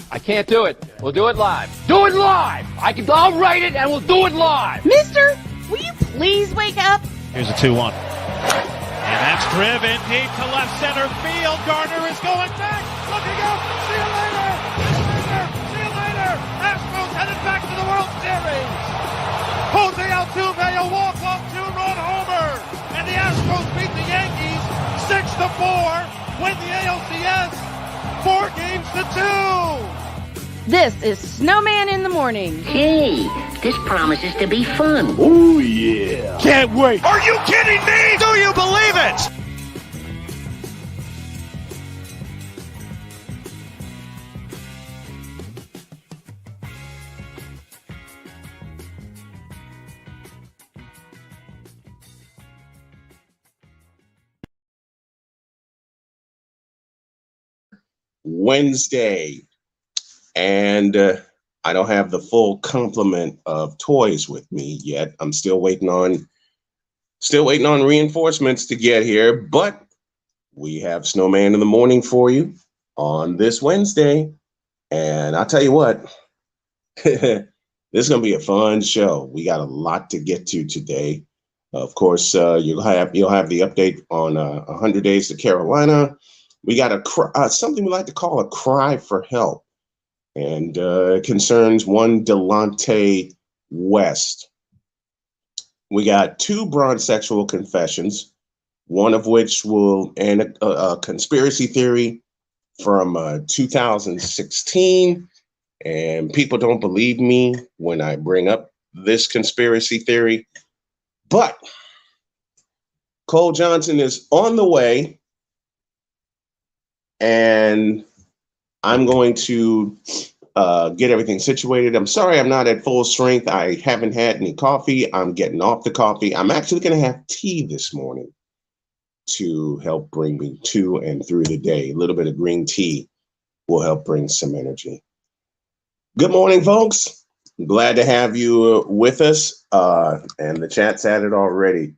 I can't do it. We'll do it live. Do it live! I'll write it and we'll do it live! Mister, will you please wake up? Here's a 2-1. And that's driven deep to left center field. Gardner is going back. Looking up. See you later. See you later. Astros headed back to the World Series. Jose Altuve, a walk-off 2-run homer. And the Astros beat the Yankees 6-4. Win the ALCS 4-2. This is Snowman in the Morning. Hey, this promises to be fun. Oh, yeah. Can't wait. Are you kidding me? Do you believe it? Wednesday, and I don't have the full complement of toys with me yet. I'm still waiting on reinforcements to get here, but we have Snowman in the Morning for you on this Wednesday, and I'll tell you what, this is going to be a fun show. We got a lot to get to today. Of course, you'll have the update on 100 Days to Carolina. We got something we like to call a cry for help, and it concerns one Delonte West. We got 2 bronze-sexual confessions, one of which and a conspiracy theory from 2016, and people don't believe me when I bring up this conspiracy theory, but Cole Johnson is on the way. And I'm going to get everything situated. I'm sorry I'm not at full strength. I haven't had any coffee. I'm getting off the coffee. I'm actually going to have tea this morning to help bring me to and through the day. A little bit of green tea will help bring some energy. Good morning, folks. I'm glad to have you with us. And the chat's at it already.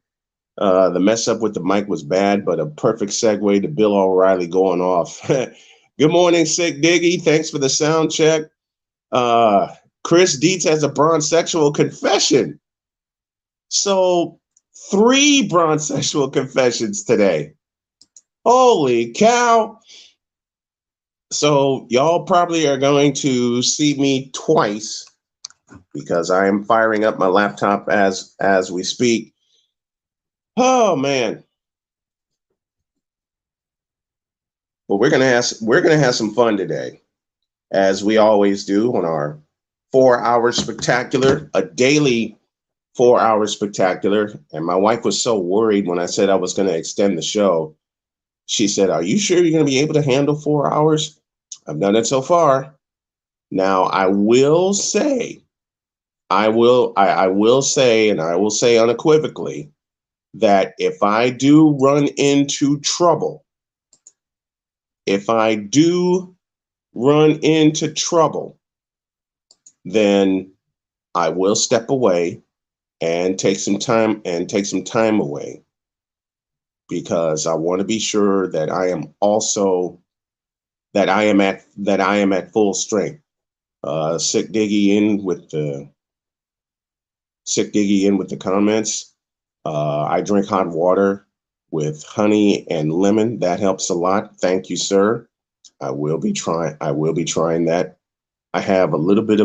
The mess up with the mic was bad, but a perfect segue to Bill O'Reilly going off. Good morning, Sick Diggy. Thanks for the sound check. Chris Dietz has a bronze-sexual confession. So 3 bronze-sexual confessions today. Holy cow. So y'all probably are going to see me twice because I am firing up my laptop as we speak. Oh man. Well, we're gonna have some fun today, as we always do on our 4-hour spectacular, a daily 4-hour spectacular. And my wife was so worried when I said I was going to extend the show. She said, "Are you sure you're going to be able to handle 4 hours?" I've done it so far. Now I will say, and I will say unequivocally, that if I do run into trouble, then I will step away and take some time away, because I want to be sure that I am at full strength. Sick Diggy in with the comments. I drink hot water with honey and lemon. That helps a lot. Thank you, sir. I will be trying that. I have a little bit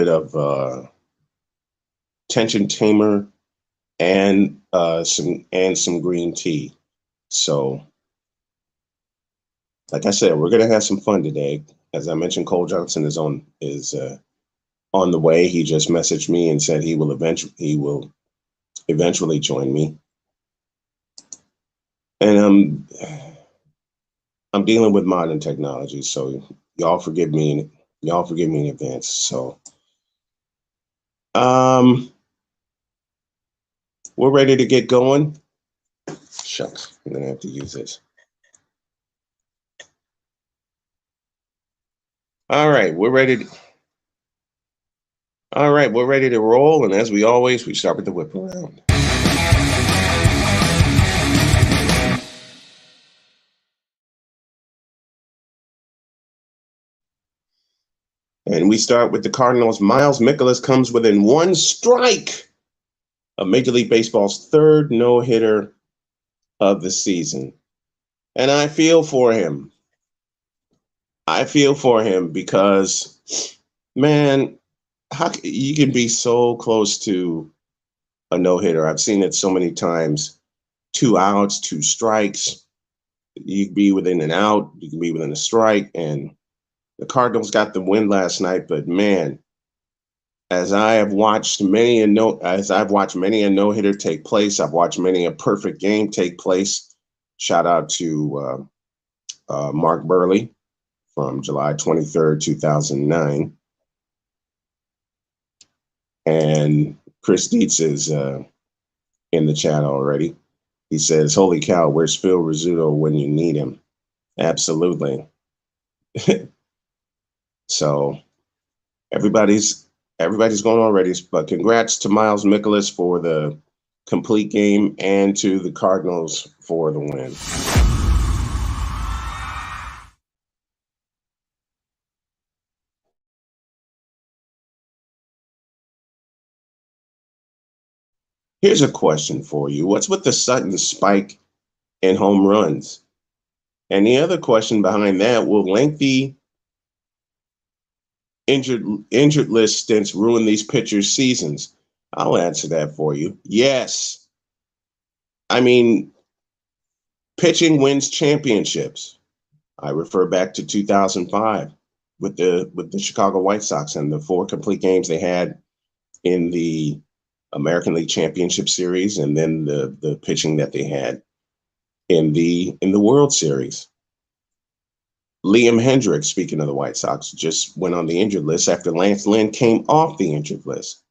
of tension tamer and some green tea. So, like I said, we're gonna have some fun today. As I mentioned, Cole Johnson is on the way. He just messaged me and said he will eventually join me. And I'm dealing with modern technology, so y'all forgive me in advance. So We're ready to get going. Shucks, I'm going to have to use this. All right, we're ready to roll. And as we always, we start with the whip around. And we start with the Cardinals. Miles Mikolas comes within one strike of Major League Baseball's third no-hitter of the season. And I feel for him. Because, man, you can be so close to a no-hitter. I've seen it so many times. 2 outs, 2 strikes. You can be within an out. You can be within a strike. And the Cardinals got the win last night. But, man, as I've watched many a no-hitter take place, I've watched many a perfect game take place. Shout out to Mark Burley from July 23rd, 2009. And Chris Dietz is in the chat already. He says, "Holy cow, where's Phil Rizzuto when you need him?" Absolutely. So everybody's going already. But congrats to Miles Mikolas for the complete game and to the Cardinals for the win. Here's a question for you. What's with the sudden spike in home runs? And the other question behind that, will lengthy injured list stints ruin these pitchers' seasons? I'll answer that for you. Yes. I mean, pitching wins championships. I refer back to 2005 with the Chicago White Sox and the 4 complete games they had in the American League Championship Series, and then the pitching that they had in the World Series. Liam Hendriks, speaking of the White Sox, just went on the injured list after Lance Lynn came off the injured list.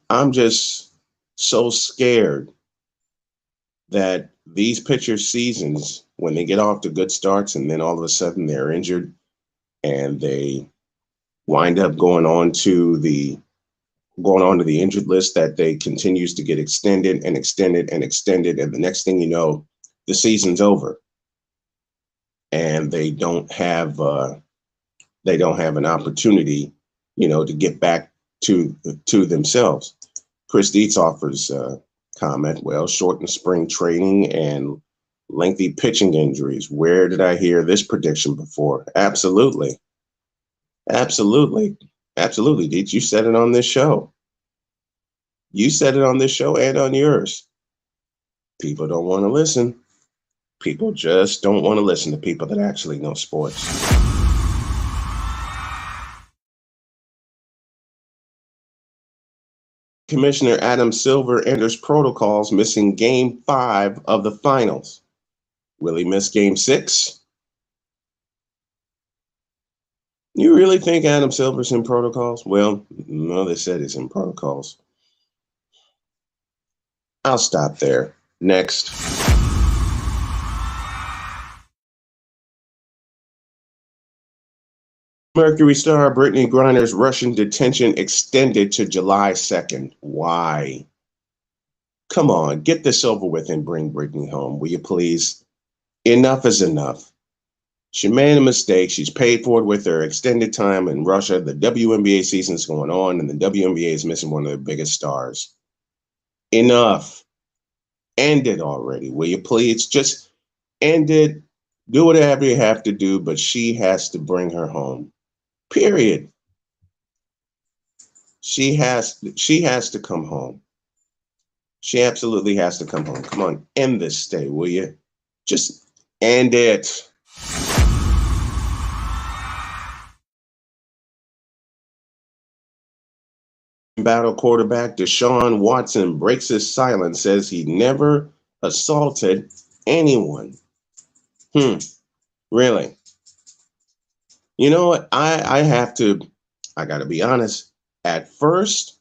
I'm just so scared that these pitchers' seasons, when they get off to good starts and then all of a sudden they're injured and they wind up going on to the injured list, that they continues to get extended and extended and extended, and the next thing you know, the season's over, and they don't have an opportunity, to get back to themselves. Chris Dietz offers comment. Well, shortened spring training and lengthy pitching injuries. Where did I hear this prediction before? Absolutely. Dietz, you said it on this show. You said it on this show and on yours. People don't want to listen. People just don't want to listen to people that actually know sports. Commissioner Adam Silver enters protocols, missing Game 5 of the finals. Will he miss Game 6? You really think Adam Silver's in protocols? Well, no, they said he's in protocols. I'll stop there. Next. Mercury star Brittany Griner's Russian detention extended to July 2nd. Why? Come on, get this over with and bring Brittany home, will you please? Enough is enough. She made a mistake. She's paid for it with her extended time in Russia. The WNBA season's going on, and the WNBA is missing one of their biggest stars. Enough. End it already, will you please? Just end it. Do whatever you have to do, but she has to bring her home. Period. She has to come home. She absolutely has to come home. Come on, end this stay, will you? Just end it. Battle quarterback Deshaun Watson breaks his silence, says he never assaulted anyone. Really? You know what? I got to be honest. At first,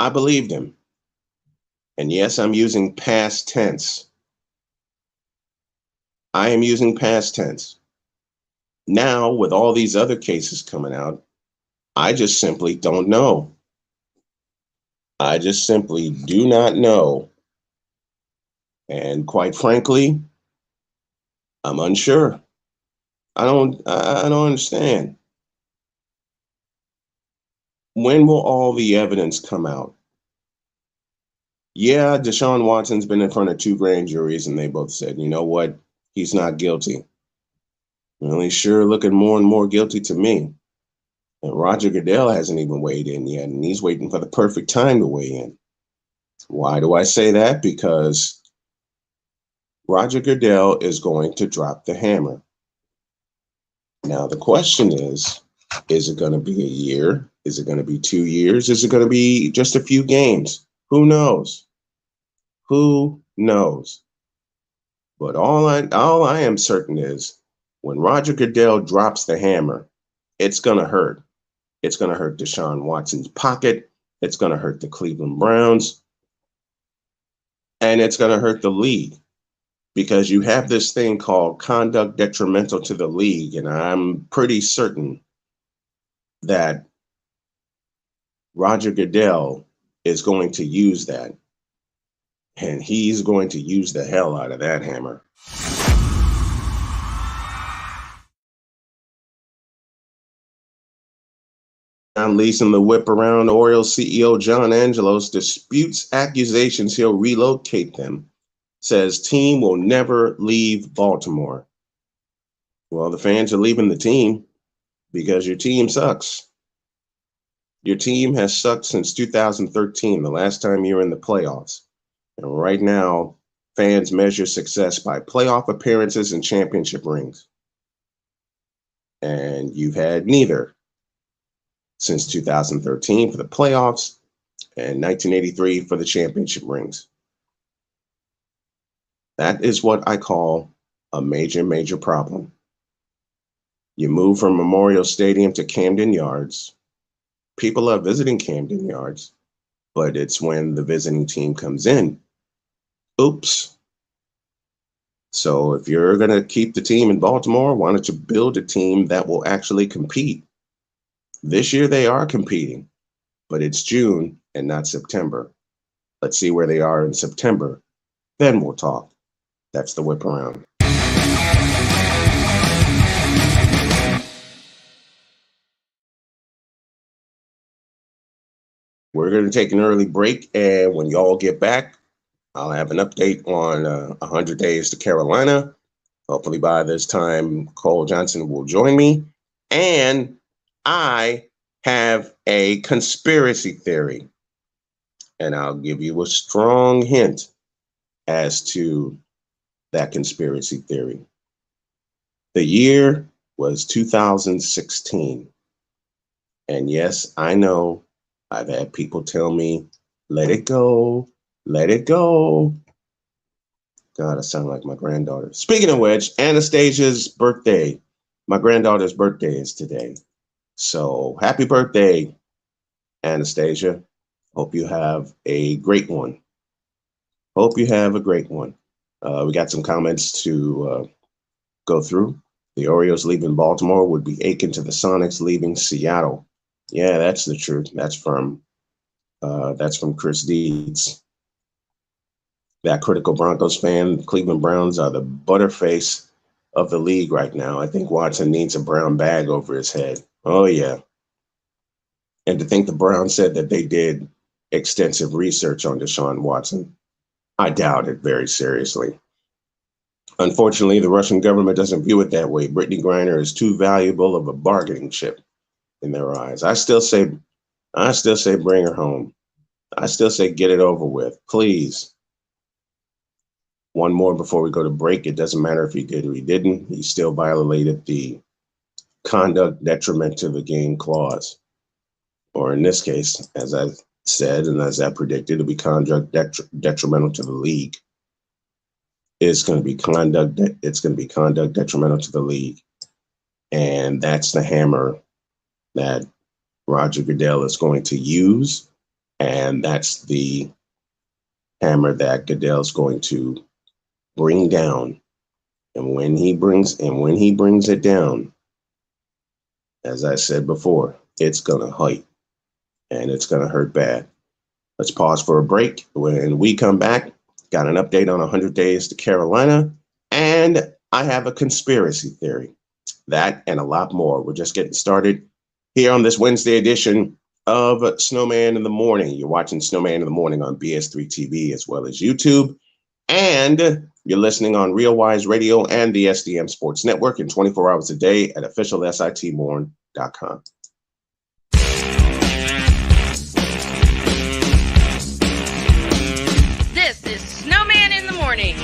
I believed him. And yes, I'm using past tense. I am using past tense. Now, with all these other cases coming out, I just simply don't know. I just simply do not know. And quite frankly, I'm unsure. I don't understand. When will all the evidence come out? Yeah, Deshaun Watson's been in front of 2 grand juries, and they both said, you know what? He's not guilty. Well, he's sure looking more and more guilty to me. And Roger Goodell hasn't even weighed in yet, and he's waiting for the perfect time to weigh in. Why do I say that? Because Roger Goodell is going to drop the hammer. Now, the question is it going to be a year? Is it going to be 2 years? Is it going to be just a few games? Who knows? Who knows? But all I am certain is when Roger Goodell drops the hammer, it's going to hurt. It's going to hurt Deshaun Watson's pocket. It's going to hurt the Cleveland Browns. And it's going to hurt the league because you have this thing called conduct detrimental to the league. And I'm pretty certain that Roger Goodell is going to use that. And he's going to use the hell out of that hammer. Unleashing the whip around, Orioles CEO John Angelos disputes accusations he'll relocate them, says team will never leave Baltimore. Well, the fans are leaving the team because your team sucks. Your team has sucked since 2013, the last time you were in the playoffs. And right now, fans measure success by playoff appearances and championship rings. And you've had neither since 2013 for the playoffs and 1983 for the championship rings. That is what I call a major, major problem. You move from Memorial Stadium to Camden Yards. People are visiting Camden Yards, but it's when the visiting team comes in. Oops. So if you're going to keep the team in Baltimore, why don't you build a team that will actually compete? This year they are competing, but it's June and not September. Let's see where they are in September. Then we'll talk. That's the whip around. We're going to take an early break, and when y'all get back, I'll have an update on 100 Days to Carolina. Hopefully by this time, Cole Johnson will join me. And I have a conspiracy theory. And I'll give you a strong hint as to that conspiracy theory. The year was 2016. And yes, I know I've had people tell me, let it go. Let it go. God, I sound like my granddaughter. Speaking of which, Anastasia's birthday. My granddaughter's birthday is today. So happy birthday, Anastasia. Hope you have a great one. Hope you have a great one. We got some comments to go through. The Orioles leaving Baltimore would be akin to the Sonics leaving Seattle. Yeah, that's the truth. That's from Chris Dietz. That critical Broncos fan, Cleveland Browns are the butterface of the league right now. I think Watson needs a brown bag over his head. Oh, yeah. And to think the Browns said that they did extensive research on Deshaun Watson, I doubt it very seriously. Unfortunately, the Russian government doesn't view it that way. Brittany Griner is too valuable of a bargaining chip in their eyes. I still say bring her home. I still say get it over with, please. One more before we go to break. It doesn't matter if he did or he didn't. He still violated the conduct detriment to the game clause. Or in this case, as I said and as I predicted, it'll be conduct detrimental to the league. It's going to be conduct detrimental to the league. And that's the hammer that Roger Goodell is going to use, and that's the hammer that Goodell is going to bring down. And when he brings it down, as I said before, it's going to hurt, and it's going to hurt bad. Let's pause for a break. When we come back, got an update on 100 Days to Carolina, and I have a conspiracy theory. That and a lot more. We're just getting started here on this Wednesday edition of Snowman in the Morning. You're watching Snowman in the Morning on BS3 TV as well as YouTube. And you're listening on Real Wise Radio and the SDM Sports Network in 24 hours a day at officialsitmorn.com. This is Snowman in the Morning.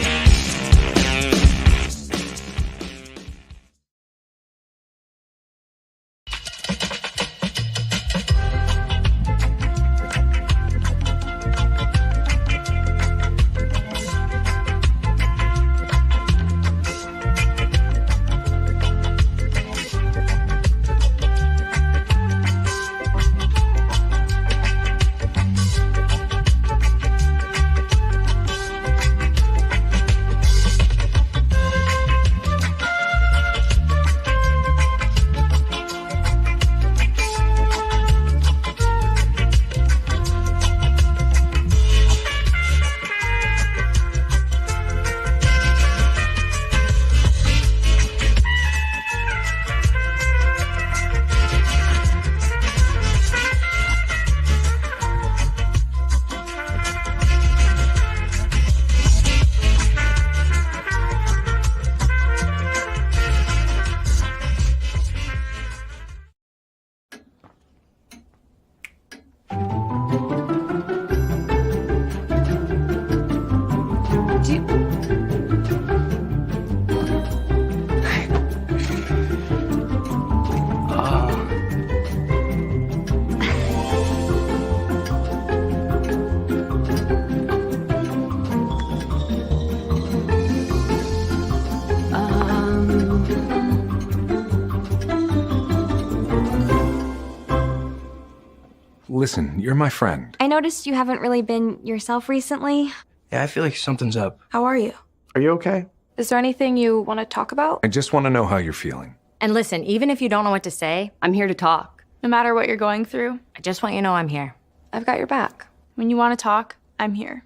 Listen, you're my friend. I noticed you haven't really been yourself recently. Yeah, I feel like something's up. How are you? Are you okay? Is there anything you want to talk about? I just want to know how you're feeling. And listen, even if you don't know what to say, I'm here to talk. No matter what you're going through, I just want you to know I'm here. I've got your back. When you want to talk, I'm here.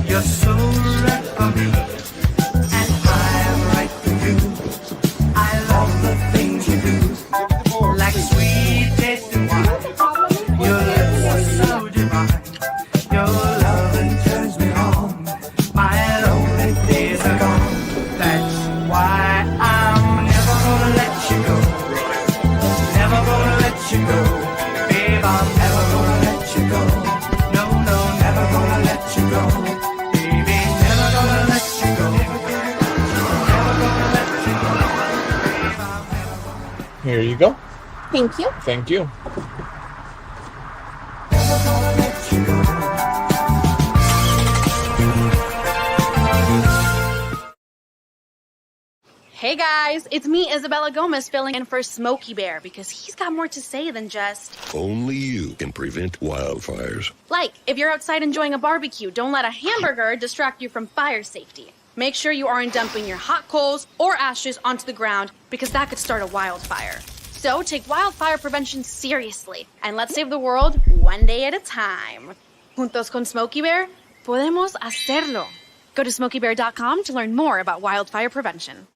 You're so right for me, and I'm right for you. I love the things you do, like sweet tasting wine. Your lips are so divine. Your loving turns me on. My lonely days are gone. That's why I'm never gonna let you go. Never gonna let you go, babe. I'm never gonna let you go. No, no, never gonna let you go. Here you go. Thank you. Thank you. Hey guys, it's me, Isabella Gomez, filling in for Smokey Bear because he's got more to say than just... Only you can prevent wildfires. Like, if you're outside enjoying a barbecue, don't let a hamburger distract you from fire safety. Make sure you aren't dumping your hot coals or ashes onto the ground because that could start a wildfire. So take wildfire prevention seriously and let's save the world one day at a time. Juntos con Smokey Bear, podemos hacerlo. Go to smokeybear.com to learn more about wildfire prevention.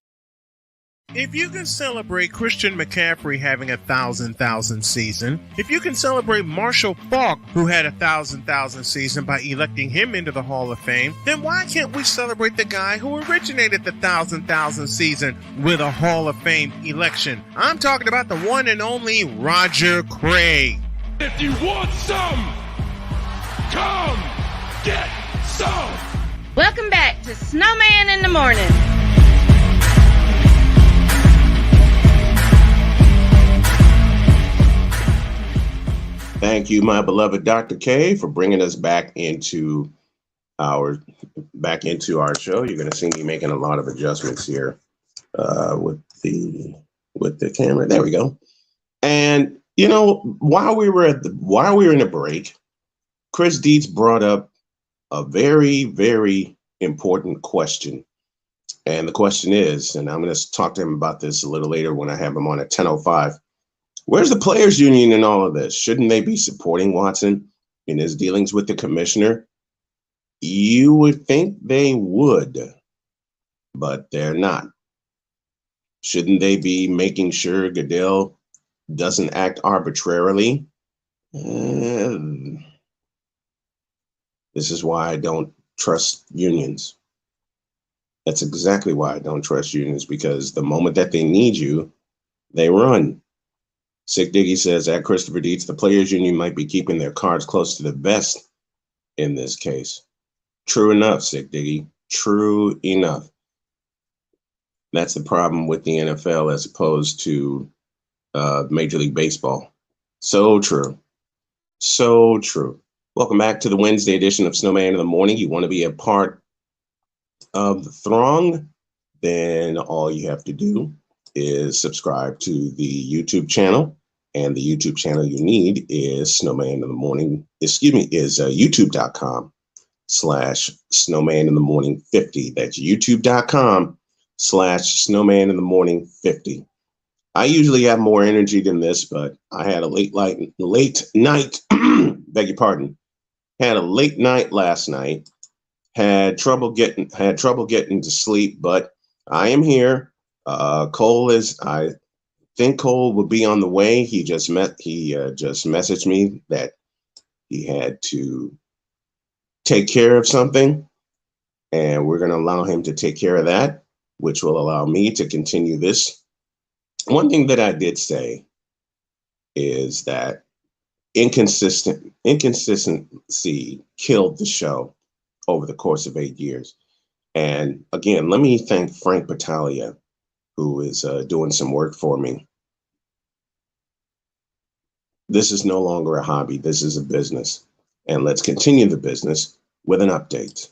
If you can celebrate Christian McCaffrey having a 1,000,000 season, if you can celebrate Marshall Faulk, who had a 1,000,000 season by electing him into the Hall of Fame, then why can't we celebrate the guy who originated the 1,000,000 season with a Hall of Fame election? I'm talking about the one and only Roger Craig. If you want some, come get some. Welcome back to Snowman in the Morning. Thank you, my beloved Dr. K, for bringing us back into our show. You're going to see me making a lot of adjustments here with the camera. There we go. And you know, while we were in a break, Chris Dietz brought up a very, very important question. And the question is, and I'm going to talk to him about this a little later when I have him on at 10:05. Where's the players union in all of this? Shouldn't they be supporting Watson in his dealings with the commissioner? You would think they would, but they're not. Shouldn't they be making sure Goodell doesn't act arbitrarily? This is why I don't trust unions. That's exactly why I don't trust unions, because the moment that they need you, they run. Sick Diggy says, at Christopher Dietz, the players union might be keeping their cards close to the vest in this case. True enough, Sick Diggy. True enough. That's the problem with the NFL as opposed to Major League Baseball. So true. So true. Welcome back to the Wednesday edition of Snowman in the Morning. You want to be a part of the throng? Then all you have to do is subscribe to the YouTube channel. And the YouTube channel you need is Snowman in the Morning. Is youtube.com/Snowman in the Morning 50. That's youtube.com/Snowman in the Morning 50. I usually have more energy than this, but I had a late night, beg your pardon. Had a late night last night. Had trouble getting to sleep, but I am here. I think Cole will be on the way. He just messaged me that he had to take care of something, and we're going to allow him to take care of that, which will allow me to continue this. One thing that I did say is that inconsistency killed the show over the course of 8 years. And again, let me thank Frank Battaglia, who is doing some work for me. This is no longer a hobby. This is a business. And let's continue the business with an update.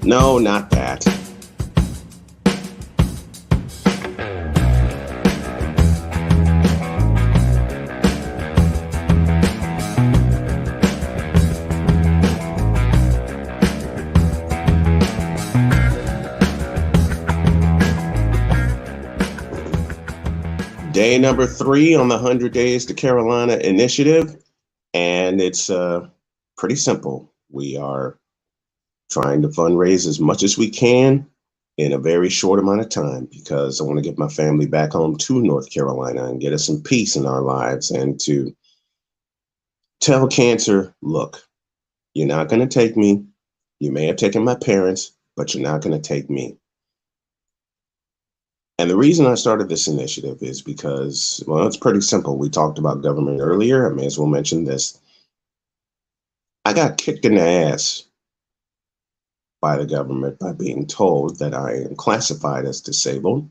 No, not that. Day number 3 on the 100 Days to Carolina initiative. And it's pretty simple. We are trying to fundraise as much as we can in a very short amount of time, because I want to get my family back home to North Carolina and get us some peace in our lives, and to tell cancer, look, you're not going to take me. You may have taken my parents, but you're not going to take me. And the reason I started this initiative is because, well, it's pretty simple. We talked about government earlier. I may as well mention this. I got kicked in the ass by the government by being told that I am classified as disabled,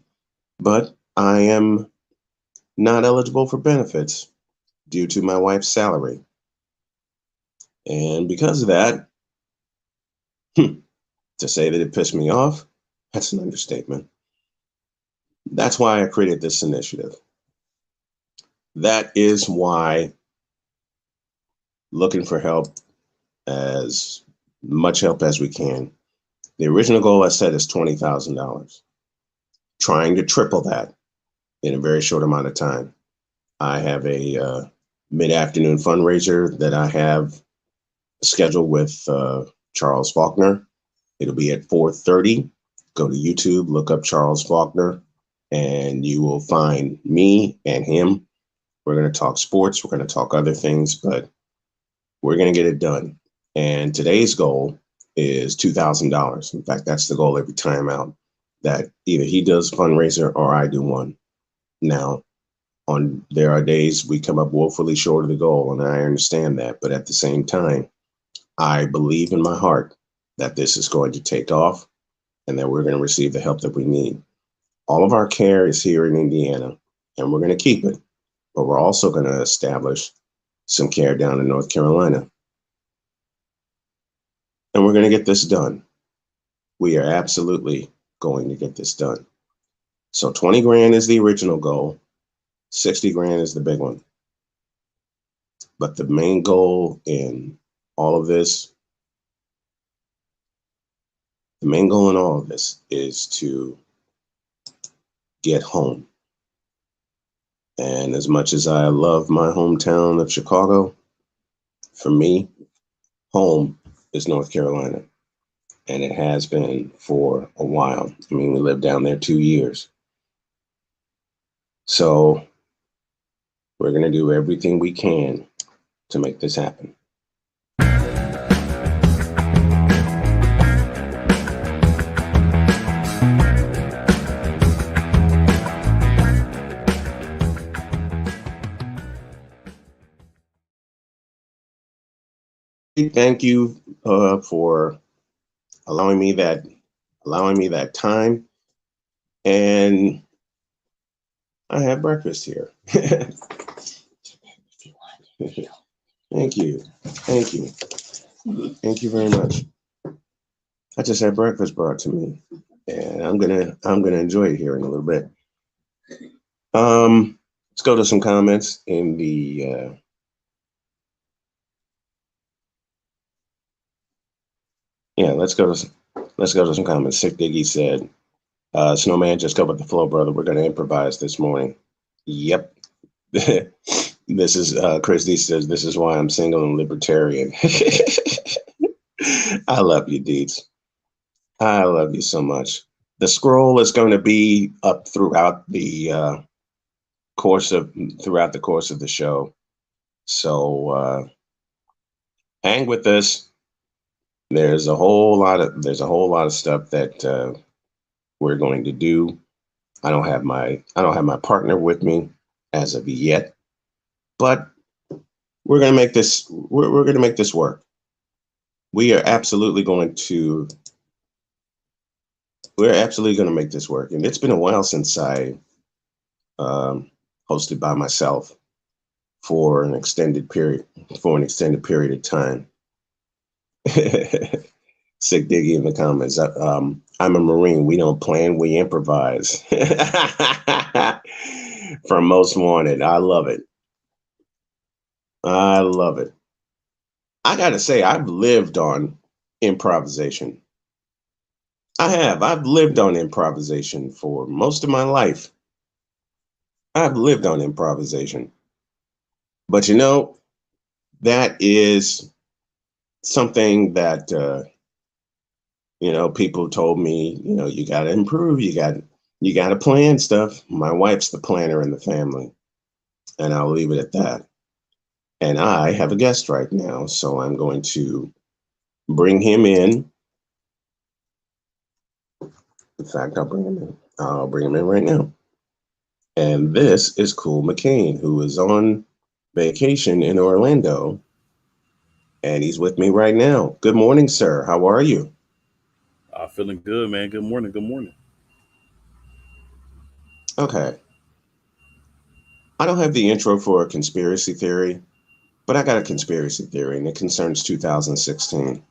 but I am not eligible for benefits due to my wife's salary. And because of that, to say that it pissed me off, that's an understatement. That's why I created this initiative. That is why looking for help, as much help as we can. The original goal I set is $20,000. Trying to triple that in a very short amount of time. I have a mid-afternoon fundraiser that I have scheduled with Charles Faulkner. It'll be at 4:30. Go to YouTube, look up Charles Faulkner, and you will find me and him. We're going to talk sports. We're going to talk other things, but we're going to get it done. And today's goal is $2,000. In fact, that's the goal every time out, that either he does a fundraiser or I do one. Now, there are days we come up woefully short of the goal, and I understand that. But at the same time, I believe in my heart that this is going to take off and that we're going to receive the help that we need. All of our care is here in Indiana, and we're going to keep it. but we're also going to establish some care down in North Carolina. And we're going to get this done. We are absolutely going to get this done. So 20 grand is the original goal. 60 grand is the big one. But the main goal in all of this, is to get home. And as much as I love my hometown of Chicago, for me, home is North Carolina. And it has been for a while. I mean, we lived down there 2 years. So we're going to do everything we can to make this happen. Thank you for allowing me that time, and I have breakfast here. Thank you very much. I just had breakfast brought to me, and I'm gonna enjoy it here in a little bit. Let's go to some comments in the let's go to some comments. Sick Diggy said, Snowman, just go with the flow, brother. We're going to improvise this morning. Yep. This is, Chris D says, this is why I'm single and libertarian. I love you, Dietz. I love you so much. The scroll is going to be up throughout the course of the show. So hang with us. There's a whole lot of stuff that we're going to do. I don't have my partner with me as of yet, but we're going to make this. We're going to make this work. We are absolutely going to. We're absolutely going to make this work. And it's been a while since I hosted by myself for an extended period of time. Sick Diggy in the comments. I'm a Marine. We don't plan, we improvise. From Most Wanted. I love it. I love it. I gotta say, I've lived on improvisation. I have. I've lived on improvisation for most of my life. I've lived on improvisation. But you know, that is something that, people told me, you got to improve. You got to plan stuff. My wife's the planner in the family, and I'll leave it at that. And I have a guest right now, so I'm going to bring him in. In fact, I'll bring him in. I'll bring him in right now. And this is Cool McCain, who is on vacation in Orlando. And he's with me right now. Good morning, sir. How are you? Feeling good, man. Good morning. Good morning. Okay. I don't have the intro for a conspiracy theory, but I got a conspiracy theory, and it concerns 2016.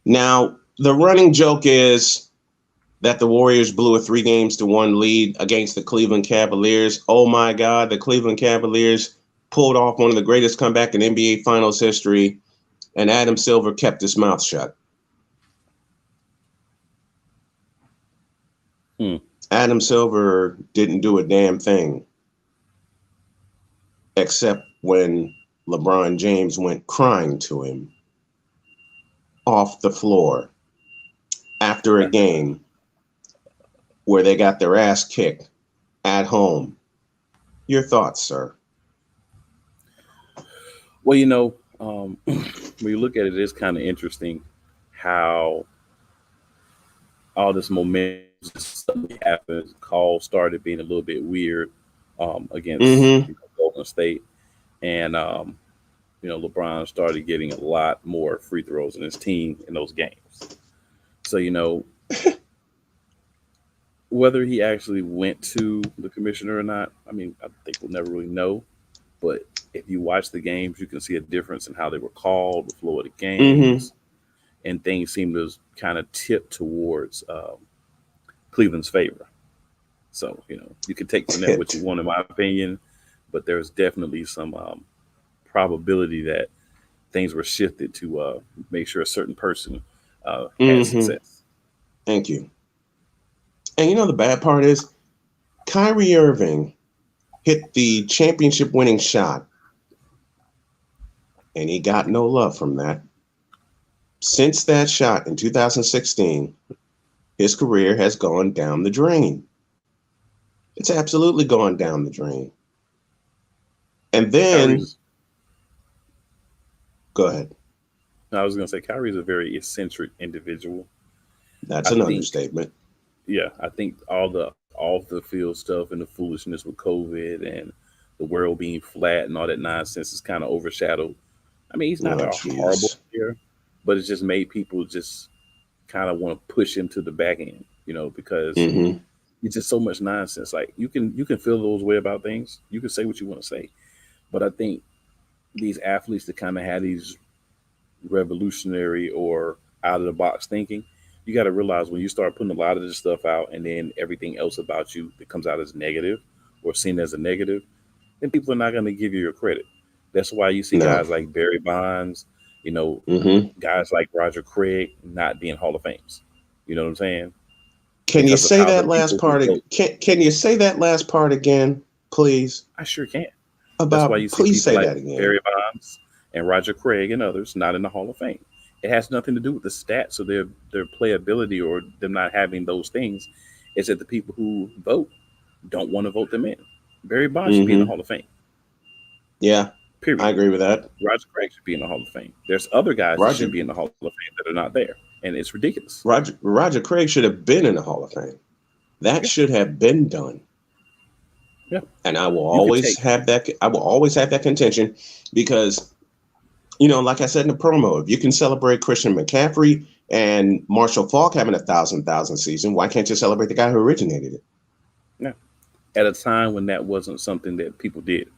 Now, the running joke is that the Warriors blew a 3-1 lead against the Cleveland Cavaliers. Oh, my God. The Cleveland Cavaliers pulled off one of the greatest comeback in NBA Finals history, and Adam Silver kept his mouth shut. Adam Silver didn't do a damn thing, except when LeBron James went crying to him off the floor after a game where they got their ass kicked at home. Your thoughts, sir? Well, when you look at it, it's kind of interesting how all this momentum suddenly happened. Calls started being a little bit weird against Golden State, and LeBron started getting a lot more free throws in his team in those games. So Whether he actually went to the commissioner or not, I mean, I think we'll never really know. But if you watch the games, you can see a difference in how they were called, the flow of the games, and things seem to kind of tip towards Cleveland's favor. So, you can take from that what you want, in my opinion, but there's definitely some probability that things were shifted to make sure a certain person had success. Thank you. And the bad part is Kyrie Irving hit the championship winning shot, and he got no love from that. Since that shot in 2016, his career has gone down the drain. It's absolutely gone down the drain. And then, go ahead. I was going to say, Kyrie's a very eccentric individual. That's an understatement. Yeah, I think all the off the field stuff and the foolishness with COVID and the world being flat and all that nonsense is kind of overshadowed. I mean, he's not a horrible player, but it's just made people just kind of want to push him to the back end, because it's just so much nonsense. Like you can feel those way about things. You can say what you want to say, but I think these athletes that kind of have these revolutionary or out of the box thinking, you got to realize when you start putting a lot of this stuff out and then everything else about you that comes out as negative or seen as a negative, then people are not going to give you your credit. That's why you see guys like Barry Bonds, guys like Roger Craig not being Hall of Fames. You know what I'm saying? Can you say that last part? Can you say that last part again, please? I sure can. That's why you see please say like that again. Barry Bonds and Roger Craig and others not in the Hall of Fame. It has nothing to do with the stats or their playability or them not having those things. It's that the people who vote don't want to vote them in. Barry Bonds should be in the Hall of Fame. Yeah, period. I agree with that. Roger Craig should be in the Hall of Fame. There's other guys that should be in the Hall of Fame that are not there, and it's ridiculous. Roger Craig should have been in the Hall of Fame. That should have been done. Yeah, and I will always have that. I will always have that contention because, like I said in the promo, if you can celebrate Christian McCaffrey and Marshall Faulk having a 1,000 season, why can't you celebrate the guy who originated it? Yeah, at a time when that wasn't something that people did.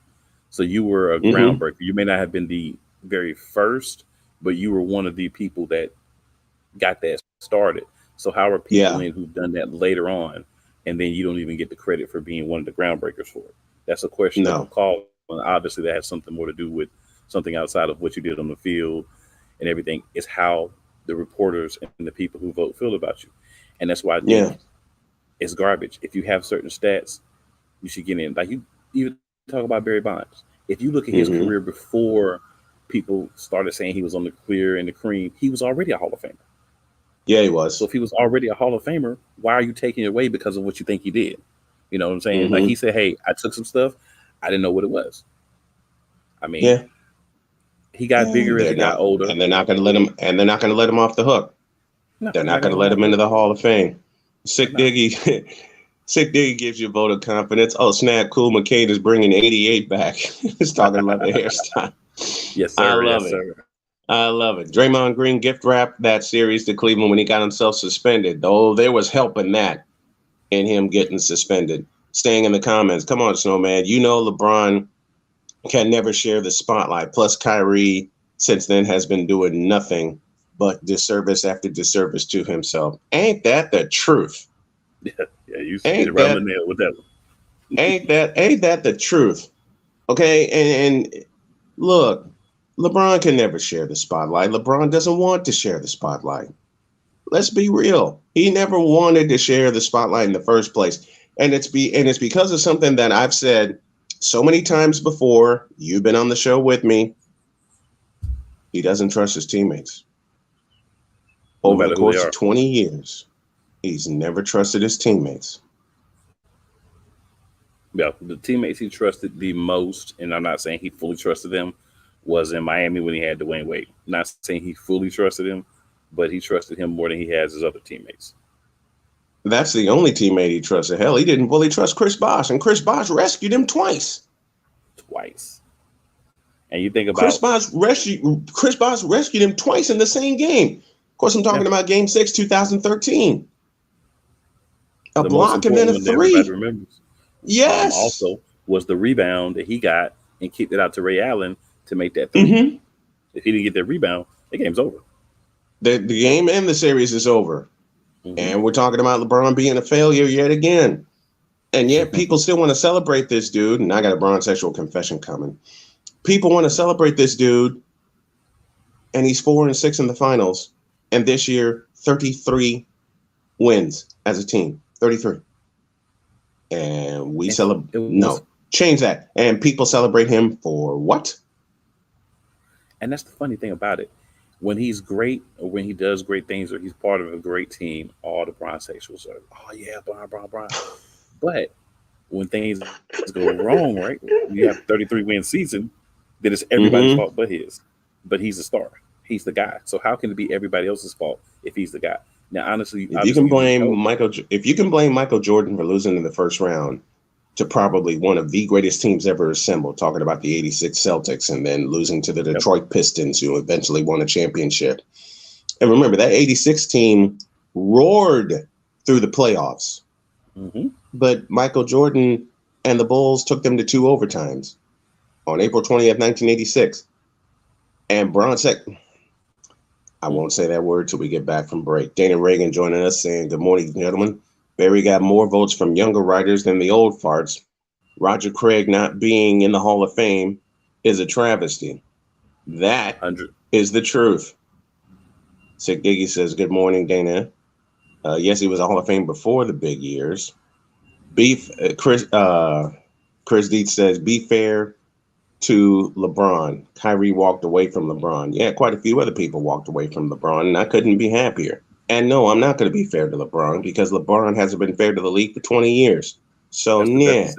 So you were a groundbreaker. You may not have been the very first, but you were one of the people that got that started. So how are people in who've done that later on, and then you don't even get the credit for being one of the groundbreakers for it? That's a question that will call. And obviously, that has something more to do with something outside of what you did on the field and everything. It's how the reporters and the people who vote feel about you. And that's why I think it's garbage. If you have certain stats, you should get in. Like you even talk about Barry Bonds. If you look at his career before people started saying he was on the clear and the cream, he was already a Hall of Famer. Yeah, he was. So if he was already a Hall of Famer, why are you taking it away because of what you think he did? You know what I'm saying? Like he said, hey, I took some stuff. I didn't know what it was. I mean, he got bigger as he got older. And they're not going to let him, off the hook. No, they're not going to let him into the Hall of Fame. Sick Diggy gives you a vote of confidence. Oh, snap, cool. McCain is bringing 88 back. He's talking about the hairstyle. Yes, sir. I love it. Sir. I love it. Draymond Green gift wrapped that series to Cleveland when he got himself suspended. Though there was help in that, in him getting suspended. Staying in the comments. Come on, Snowman. LeBron can never share the spotlight. Plus, Kyrie, since then, has been doing nothing but disservice after disservice to himself. Ain't that the truth? Yeah, you hit it right on the nail with that one. ain't that the truth? Okay, and look, LeBron can never share the spotlight. LeBron doesn't want to share the spotlight. Let's be real. He never wanted to share the spotlight in the first place. And it's because of something that I've said so many times before. You've been on the show with me. He doesn't trust his teammates. Over the course of 20 years, he's never trusted his teammates. Yeah, the teammates he trusted the most, and I'm not saying he fully trusted them, was in Miami when he had Dwayne Wade. Not saying he fully trusted him, but he trusted him more than he has his other teammates. That's the only teammate he trusted. Hell, he didn't fully trust Chris Bosh, and Chris Bosh rescued him twice. And you think about Chris Bosh rescued him twice in the same game. Of course, I'm talking about Game 6, 2013. A the block most and then a important one that three. everybody remembers. Yes. Also was the rebound that he got and kicked it out to Ray Allen to make that 3. Mm-hmm. If he didn't get that rebound, the game's over. The game and the series is over. Mm-hmm. And we're talking about LeBron being a failure yet again. And yet people still want to celebrate this dude. And I got a Bron sexual confession coming. People want to celebrate this dude. And he's 4-6 in the finals. And this year, 33 wins as a team. 33. And we celebrate. No, change that. And people celebrate him for what? And that's the funny thing about it. When he's great, or when he does great things, or he's part of a great team, all the Bron sexuals are, oh yeah, Bron. But when things go wrong, right? You have 33 win season, then it's everybody's fault but his. But he's a star. He's the guy. So how can it be everybody else's fault if he's the guy? Now, honestly, if you can blame Michael Jordan for losing in the first round to probably one of the greatest teams ever assembled, talking about the 86 Celtics, and then losing to the Detroit Pistons, who eventually won a championship. And remember, that 86 team roared through the playoffs. Mm-hmm. But Michael Jordan and the Bulls took them to 2 overtimes on April 20th, 1986. And I won't say that word till we get back from break. Dana Reagan joining us saying, good morning, gentlemen. Barry got more votes from younger writers than the old farts. Roger Craig not being in the Hall of Fame is a travesty. That is the truth. Sick Diggy says, good morning, Dana. Yes, he was a Hall of Fame before the big years. Chris Dietz says, be fair to LeBron. Kyrie walked away from LeBron. Yeah, quite a few other people walked away from LeBron, and I couldn't be happier. And no, I'm not going to be fair to LeBron because LeBron hasn't been fair to the league for 20 years. So, yeah.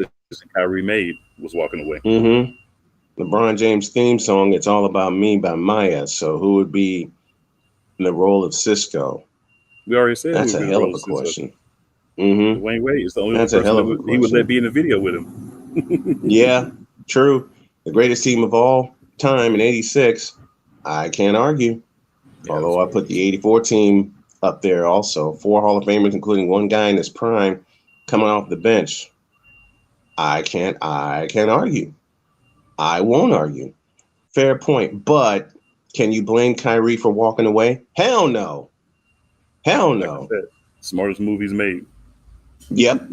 Kyrie made was walking away. Mm-hmm. LeBron James theme song, It's All About Me by Maya. So who would be in the role of Cisco? We already said that's a hell of a question. Mm-hmm. Dwayne Wade is the only person he would let be in the video with him. Yeah, true. The greatest team of all time in 86. I can't argue. Yeah, although I put the 84 team up there also. 4 Hall of Famers, including one guy in his prime coming off the bench. I can't argue. I won't argue. Fair point. But can you blame Kyrie for walking away? Hell no. Hell no. Like smartest movies made. Yep.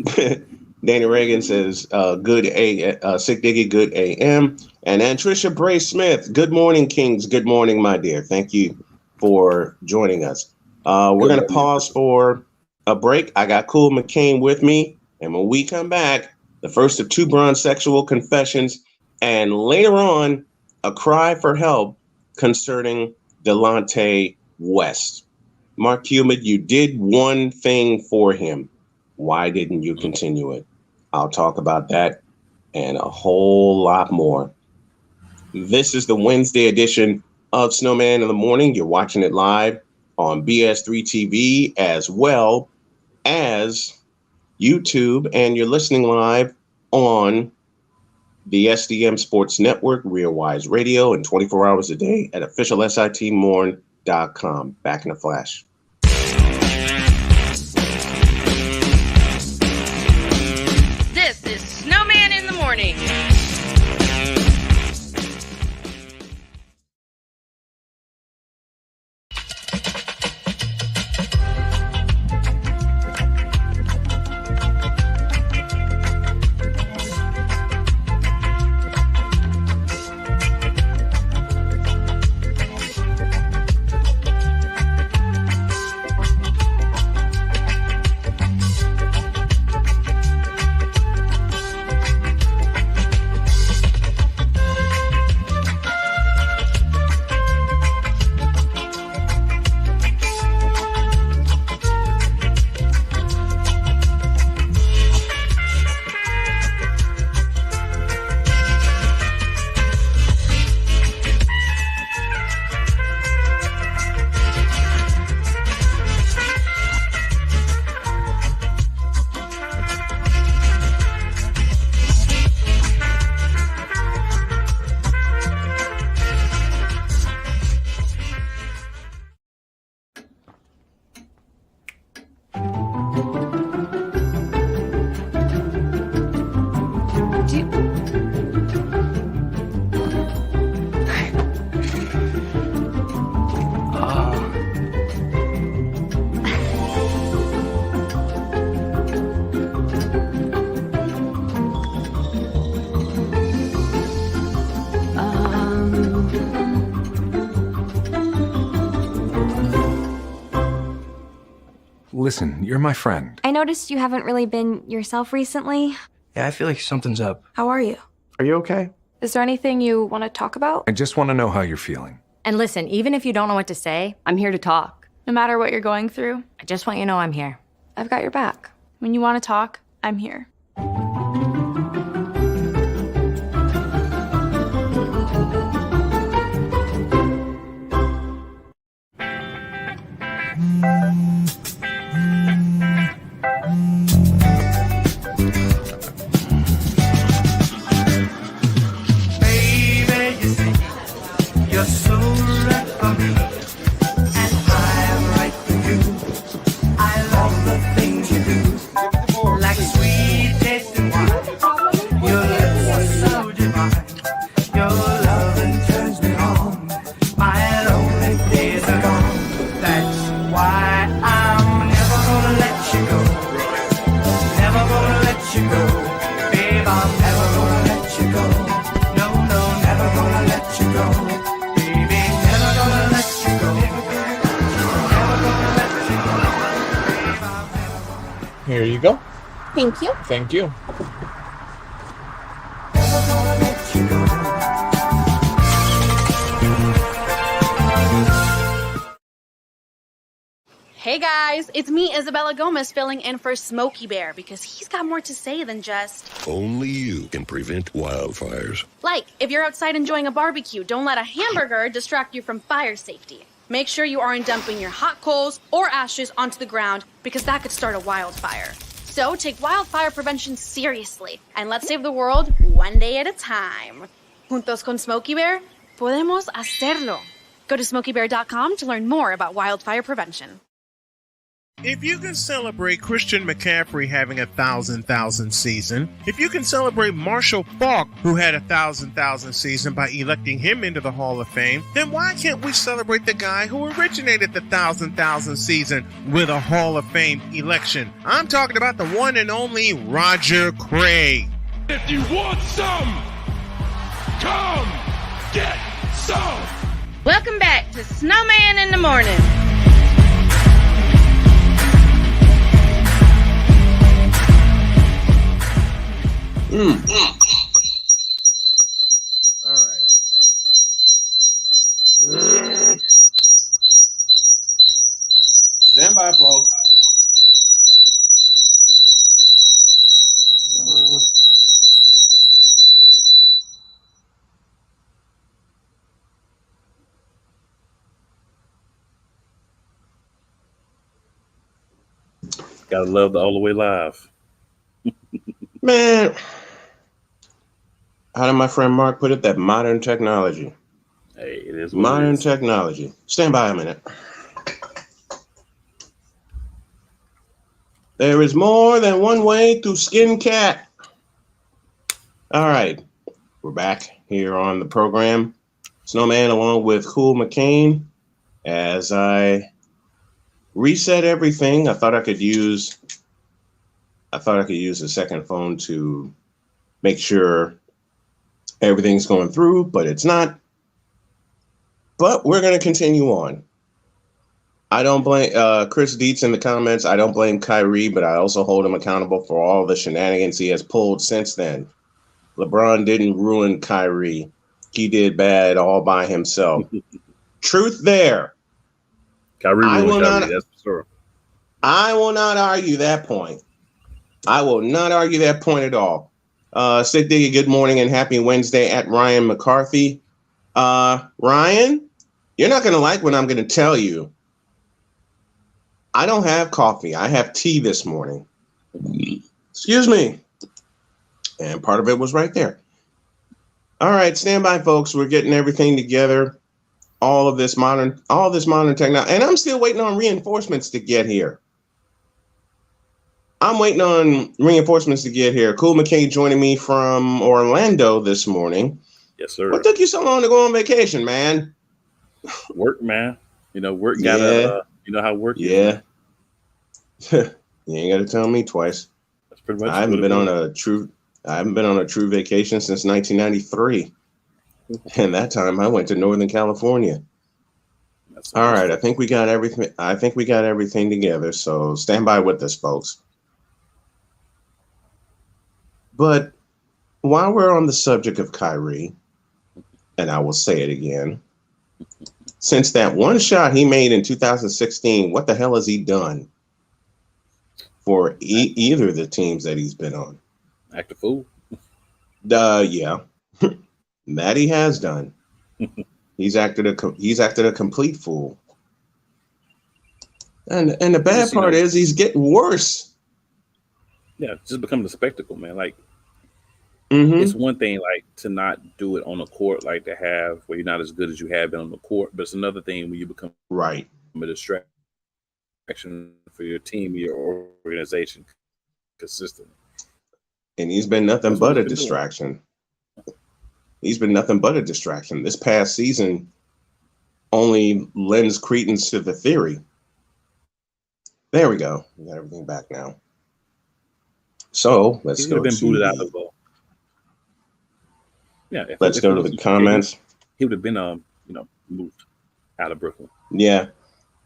Danny Reagan says, Sick Diggy, good AM. And Trisha Bray Smith, good morning, Kings. Good morning, my dear. Thank you for joining us. We're going to pause for a break. I got Cool McCain with me. And when we come back, the first of 2 Bron sexual confessions. And later on, a cry for help concerning Delonte West. Mark Cuban, you did one thing for him. Why didn't you continue it? I'll talk about that and a whole lot more. This is the Wednesday edition of Snowman in the Morning. You're watching it live on BS3 TV as well as YouTube, and you're listening live on the SDM Sports Network, Real Wise Radio, and 24 hours a day at officialsitmorn.com. Back in a flash. This is Snowman in the Morning. Listen, you're my friend. I noticed you haven't really been yourself recently. Yeah, I feel like something's up. How are you? Are you okay? Is there anything you want to talk about? I just want to know how you're feeling. And listen, even if you don't know what to say, I'm here to talk. No matter what you're going through, I just want you to know I'm here. I've got your back. When you want to talk, I'm here. Baby, you see, you're so right for me, and I'm right for you. I love the things you do, like sweet tasting wine. Your lips are so divine. Your loving turns me on. My lonely days are gone. That's why I'm never gonna let you go. Never gonna let you go. Babe, I'm never gonna let you go. No, no, never gonna let you go. Baby, never gonna let you go. Never gonna let you go. Babe, I'm never gonna. Here you go. Thank you. Thank you. Never gonna let you go. Hey guys, it's me, Isabella Gomez, filling in for Smokey Bear because he's got more to say than just, Only you can prevent wildfires. like, if you're outside enjoying a barbecue, don't let a hamburger distract you from fire safety. Make sure you aren't dumping your hot coals or ashes onto the ground because that could start a wildfire. So take wildfire prevention seriously and let's save the world one day at a time. Juntos con Smokey Bear, podemos hacerlo. Go to smokeybear.com to learn more about wildfire prevention. If you can celebrate Christian McCaffrey having a 1,000,000 season, if you can celebrate Marshall Faulk, who had a 1,000,000 season by electing him into the Hall of Fame, then why can't we celebrate the guy who originated the 1,000,000 season with a Hall of Fame election? I'm talking about the one and only Roger Craig. If you want some, come get some. Welcome back to Snowman in the Morning. All right. Stand by, folks. Gotta love the All the Way Live. Man, how did my friend Mark put it? That modern technology. Hey, it is what Modern it is. technology. Stand by a minute. There is more than one way to skin cat. All right. We're back here on the program. Snowman along with Cool McCain. As I reset everything, I thought I could use a second phone to make sure everything's going through, but it's not. But we're going to continue on. I don't blame Chris Dietz in the comments. I don't blame Kyrie, but I also hold him accountable for all the shenanigans he has pulled since then. LeBron didn't ruin Kyrie. He did bad all by himself. Truth there. Kyrie ruined Kyrie, that's for sure. I will not argue that point. I will not argue that point at all. Stick Diggy, good morning and happy Wednesday at Ryan McCarthy. Ryan, you're not going to like what I'm going to tell you. I don't have coffee. I have tea this morning. Excuse me. And part of it was right there. All right, stand by, folks. We're getting everything together. All this modern technology. And I'm still waiting on reinforcements to get here. I'm waiting on reinforcements to get here. Cool McCain joining me from Orlando this morning. Yes, sir. What took you so long to go on vacation, man? Work, man. You know, work gotta, you know how work is. Yeah. You ain't got to tell me twice. That's pretty much I haven't been on a true vacation since 1993. And that time I went to Northern California. All right, I think we got everything. I think we got everything together. So stand by with us, folks. But while we're on the subject of Kyrie, and I will say it again, since that one shot he made in 2016, what the hell has he done for either of the teams that he's been on? Act a fool. Yeah, that he has done. He's acted a complete fool. And the bad part is he's getting worse. Yeah, it's just becoming a spectacle, man. Like, it's one thing like to not do it on the court, like to have where you're not as good as you have been on the court, but it's another thing when you become a distraction for your team, your organization, consistently. And he's been nothing but a distraction. He's been nothing but a distraction. This past season only lends credence to the theory. There we go. We got everything back now. So let's go. Been booted out of the ball. Yeah. Let's go to the comments. He would have been, moved out of Brooklyn. Yeah.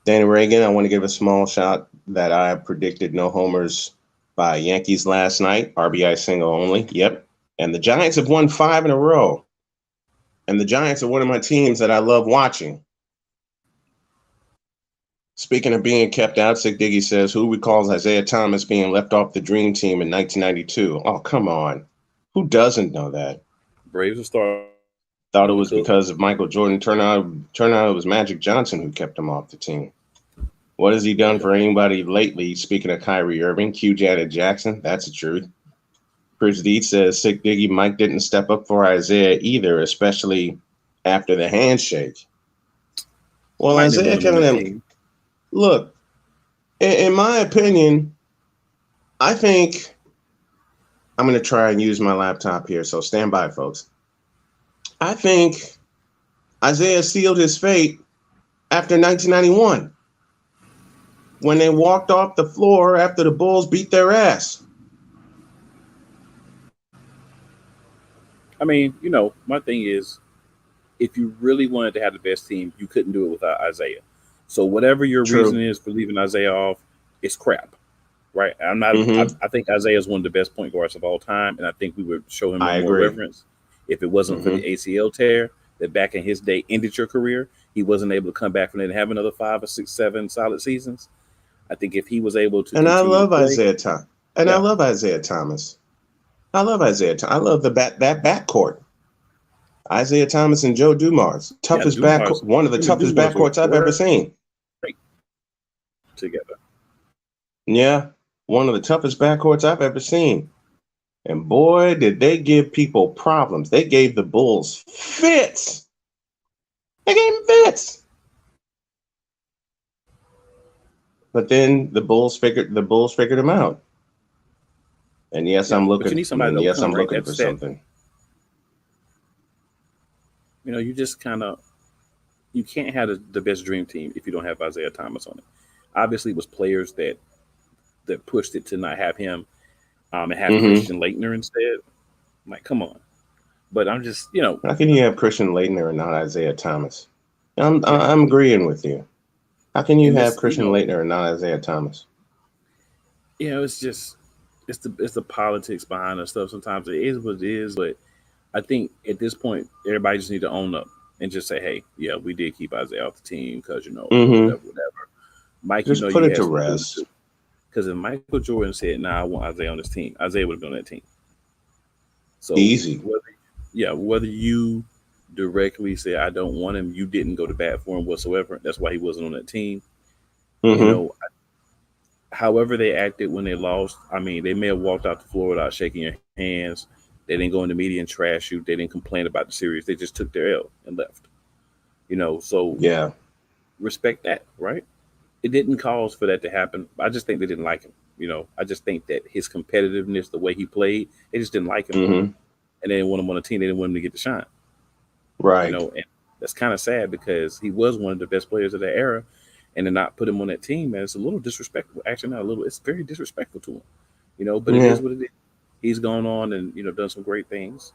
Danny Reagan, I want to give a small shout that I predicted no homers by Yankees last night. RBI single only. Yep. And the Giants have won 5 in a row. And the Giants are one of my teams that I love watching. Speaking of being kept out, Sick Diggy says, who recalls Isaiah Thomas being left off the Dream Team in 1992? Oh, come on. Who doesn't know that? Braves will start. Thought it was because of Michael Jordan. Turned out it was Magic Johnson who kept him off the team. What has he done for anybody lately? Speaking of Kyrie Irving, Q Janet Jackson, that's the truth. Chris Dietz says, Sick Diggy, Mike didn't step up for Isaiah either, especially after the handshake. Well, Isaiah kind of, look, in my opinion, I think I'm going to try and use my laptop here, so stand by, folks. I think Isaiah sealed his fate after 1991 when they walked off the floor after the Bulls beat their ass. I mean, my thing is, if you really wanted to have the best team, you couldn't do it without Isaiah. So whatever your reason is for leaving Isaiah off, it's crap, right? I'm not. I think Isaiah is one of the best point guards of all time, and I think we would show him more reverence if it wasn't for the ACL tear that back in his day ended your career. He wasn't able to come back from it and have another 5 or 6, 7 solid seasons. I think if he was able to, and I love Isaiah Thomas, I love Isaiah Thomas. I love Isaiah. I love that backcourt. Isaiah Thomas and Joe Dumars, one of the toughest backcourts I've ever seen. Together. Yeah, one of the toughest backcourts I've ever seen. And boy, did they give people problems. They gave the Bulls fits. They gave them fits. But then the Bulls figured them out. And yes, I'm looking. I'm looking for something. You just you can't have the best dream team if you don't have Isaiah Thomas on it. Obviously, it was players that pushed it to not have him and have Christian Laettner instead. I'm like, come on. But I'm just, How can you have Christian Laettner and not Isaiah Thomas? I'm agreeing with you. How can you have Christian Laettner and not Isaiah Thomas? It's just. It's the politics behind the stuff. Sometimes it is what it is, but I think at this point, everybody just need to own up and just say, "Hey, yeah, we did keep Isaiah off the team because whatever." Mike, just put it to rest. Because if Michael Jordan said, "Nah, I want Isaiah on this team," Isaiah would have been on that team. So easy. Whether you directly say, "I don't want him," you didn't go to bat for him whatsoever. That's why he wasn't on that team. However they acted when they lost, I mean, they may have walked out the floor without shaking your hands. They didn't go in the media and trash you. They didn't complain about the series. They just took their L and left. So respect that, right? It didn't cause for that to happen. I just think they didn't like him. I just think that his competitiveness, the way he played, they just didn't like him. And they didn't want him on a team. They didn't want him to get the shine. Right. And that's kind of sad because he was one of the best players of that era. And to not put him on that team, man, it's a little disrespectful. Actually, not a little. It's very disrespectful to him, But it is what it is. He's gone on and done some great things.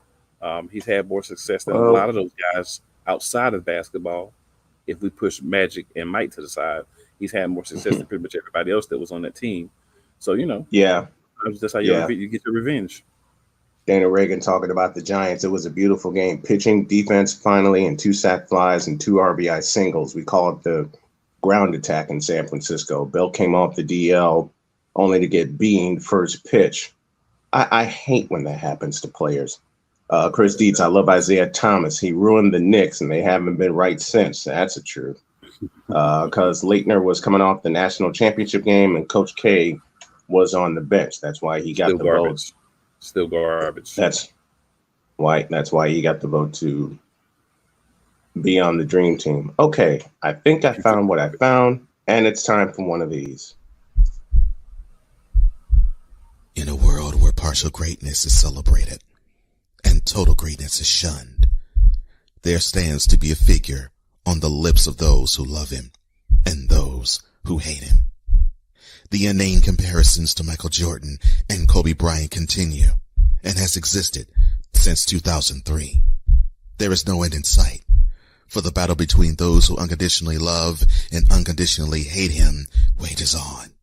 He's had more success than a lot of those guys outside of basketball. if we push Magic and Mike to the side, he's had more success than pretty much everybody else that was on that team. So, Yeah. that's how Yeah. you get your revenge. Dana Reagan talking about the Giants. It was a beautiful game. Pitching, defense, finally, and 2 sack flies and 2 RBI singles. We call it the ground attack in San Francisco. Bell came off the DL only to get beamed first pitch. I hate when that happens to players. Chris Dietz, I love Isaiah Thomas. He ruined the Knicks, and they haven't been right since. That's the truth. Because Leitner was coming off the national championship game, and Coach K was on the bench. That's why he got the vote. Still garbage. That's why he got the vote to be on the dream team. Okay, I think I found what I found, and it's time for one of these. In a world where partial greatness is celebrated and total greatness is shunned, there stands to be a figure on the lips of those who love him and those who hate him. The inane comparisons to Michael Jordan and Kobe Bryant continue and has existed since 2003. There is no end in sight, for the battle between those who unconditionally love and unconditionally hate him wages on.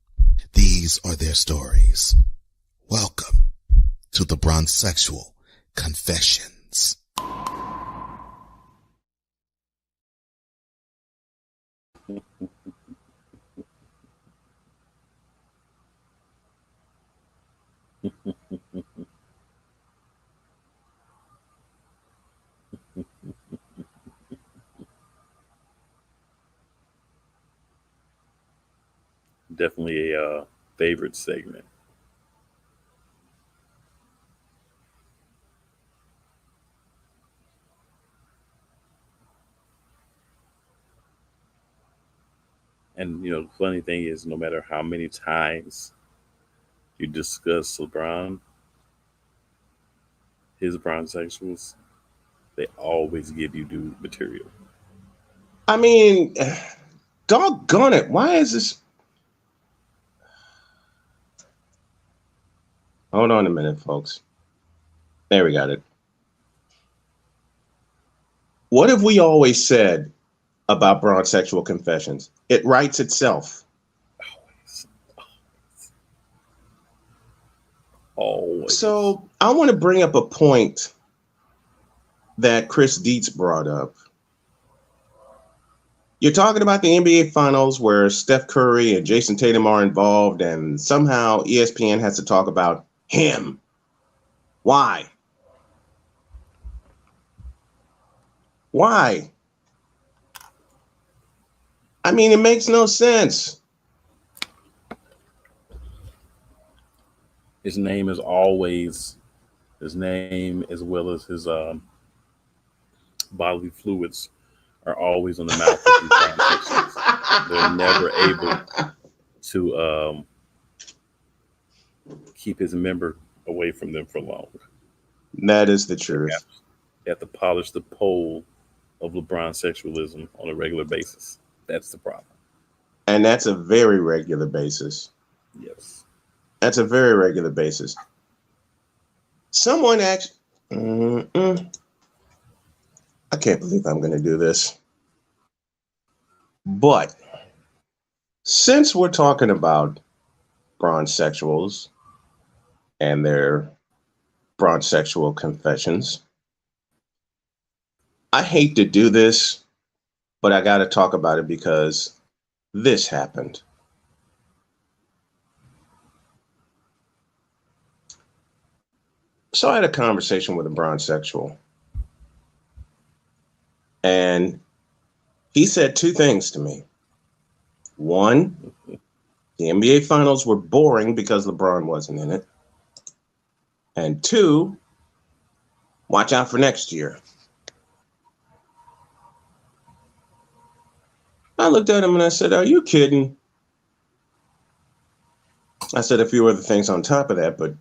These are their stories. Welcome to the Bronzexual Confessions. Definitely a favorite segment. And the funny thing is, no matter how many times you discuss LeBron, his Bronzexuals, they always give you new material. I mean, doggone it. Why is this? Hold on a minute, folks. There, we got it. What have we always said about Bronzexual Confessions? It writes itself. Always. So I want to bring up a point that Chris Dietz brought up. You're talking about the NBA Finals where Steph Curry and Jason Tatum are involved, and somehow ESPN has to talk about him. Why? Why? I mean, it makes no sense. His name is always, his name as well as his bodily fluids are always on the mouth of these conversations. They're never able to keep his member away from them for long. That is the truth. You have to polish the pole of LeBron sexualism on a regular basis. That's the problem. And that's a very regular basis. Yes. That's a very regular basis. Someone actually... I can't believe I'm going to do this. But since we're talking about Bronzexuals and their Bronzexual confessions, I hate to do this, but I got to talk about it because this happened. So I had a conversation with a Bronzexual, and he said two things to me. One, the NBA Finals were boring because LeBron wasn't in it. And two, watch out for next year. I looked at him and I said, are you kidding? I said a few other things on top of that, but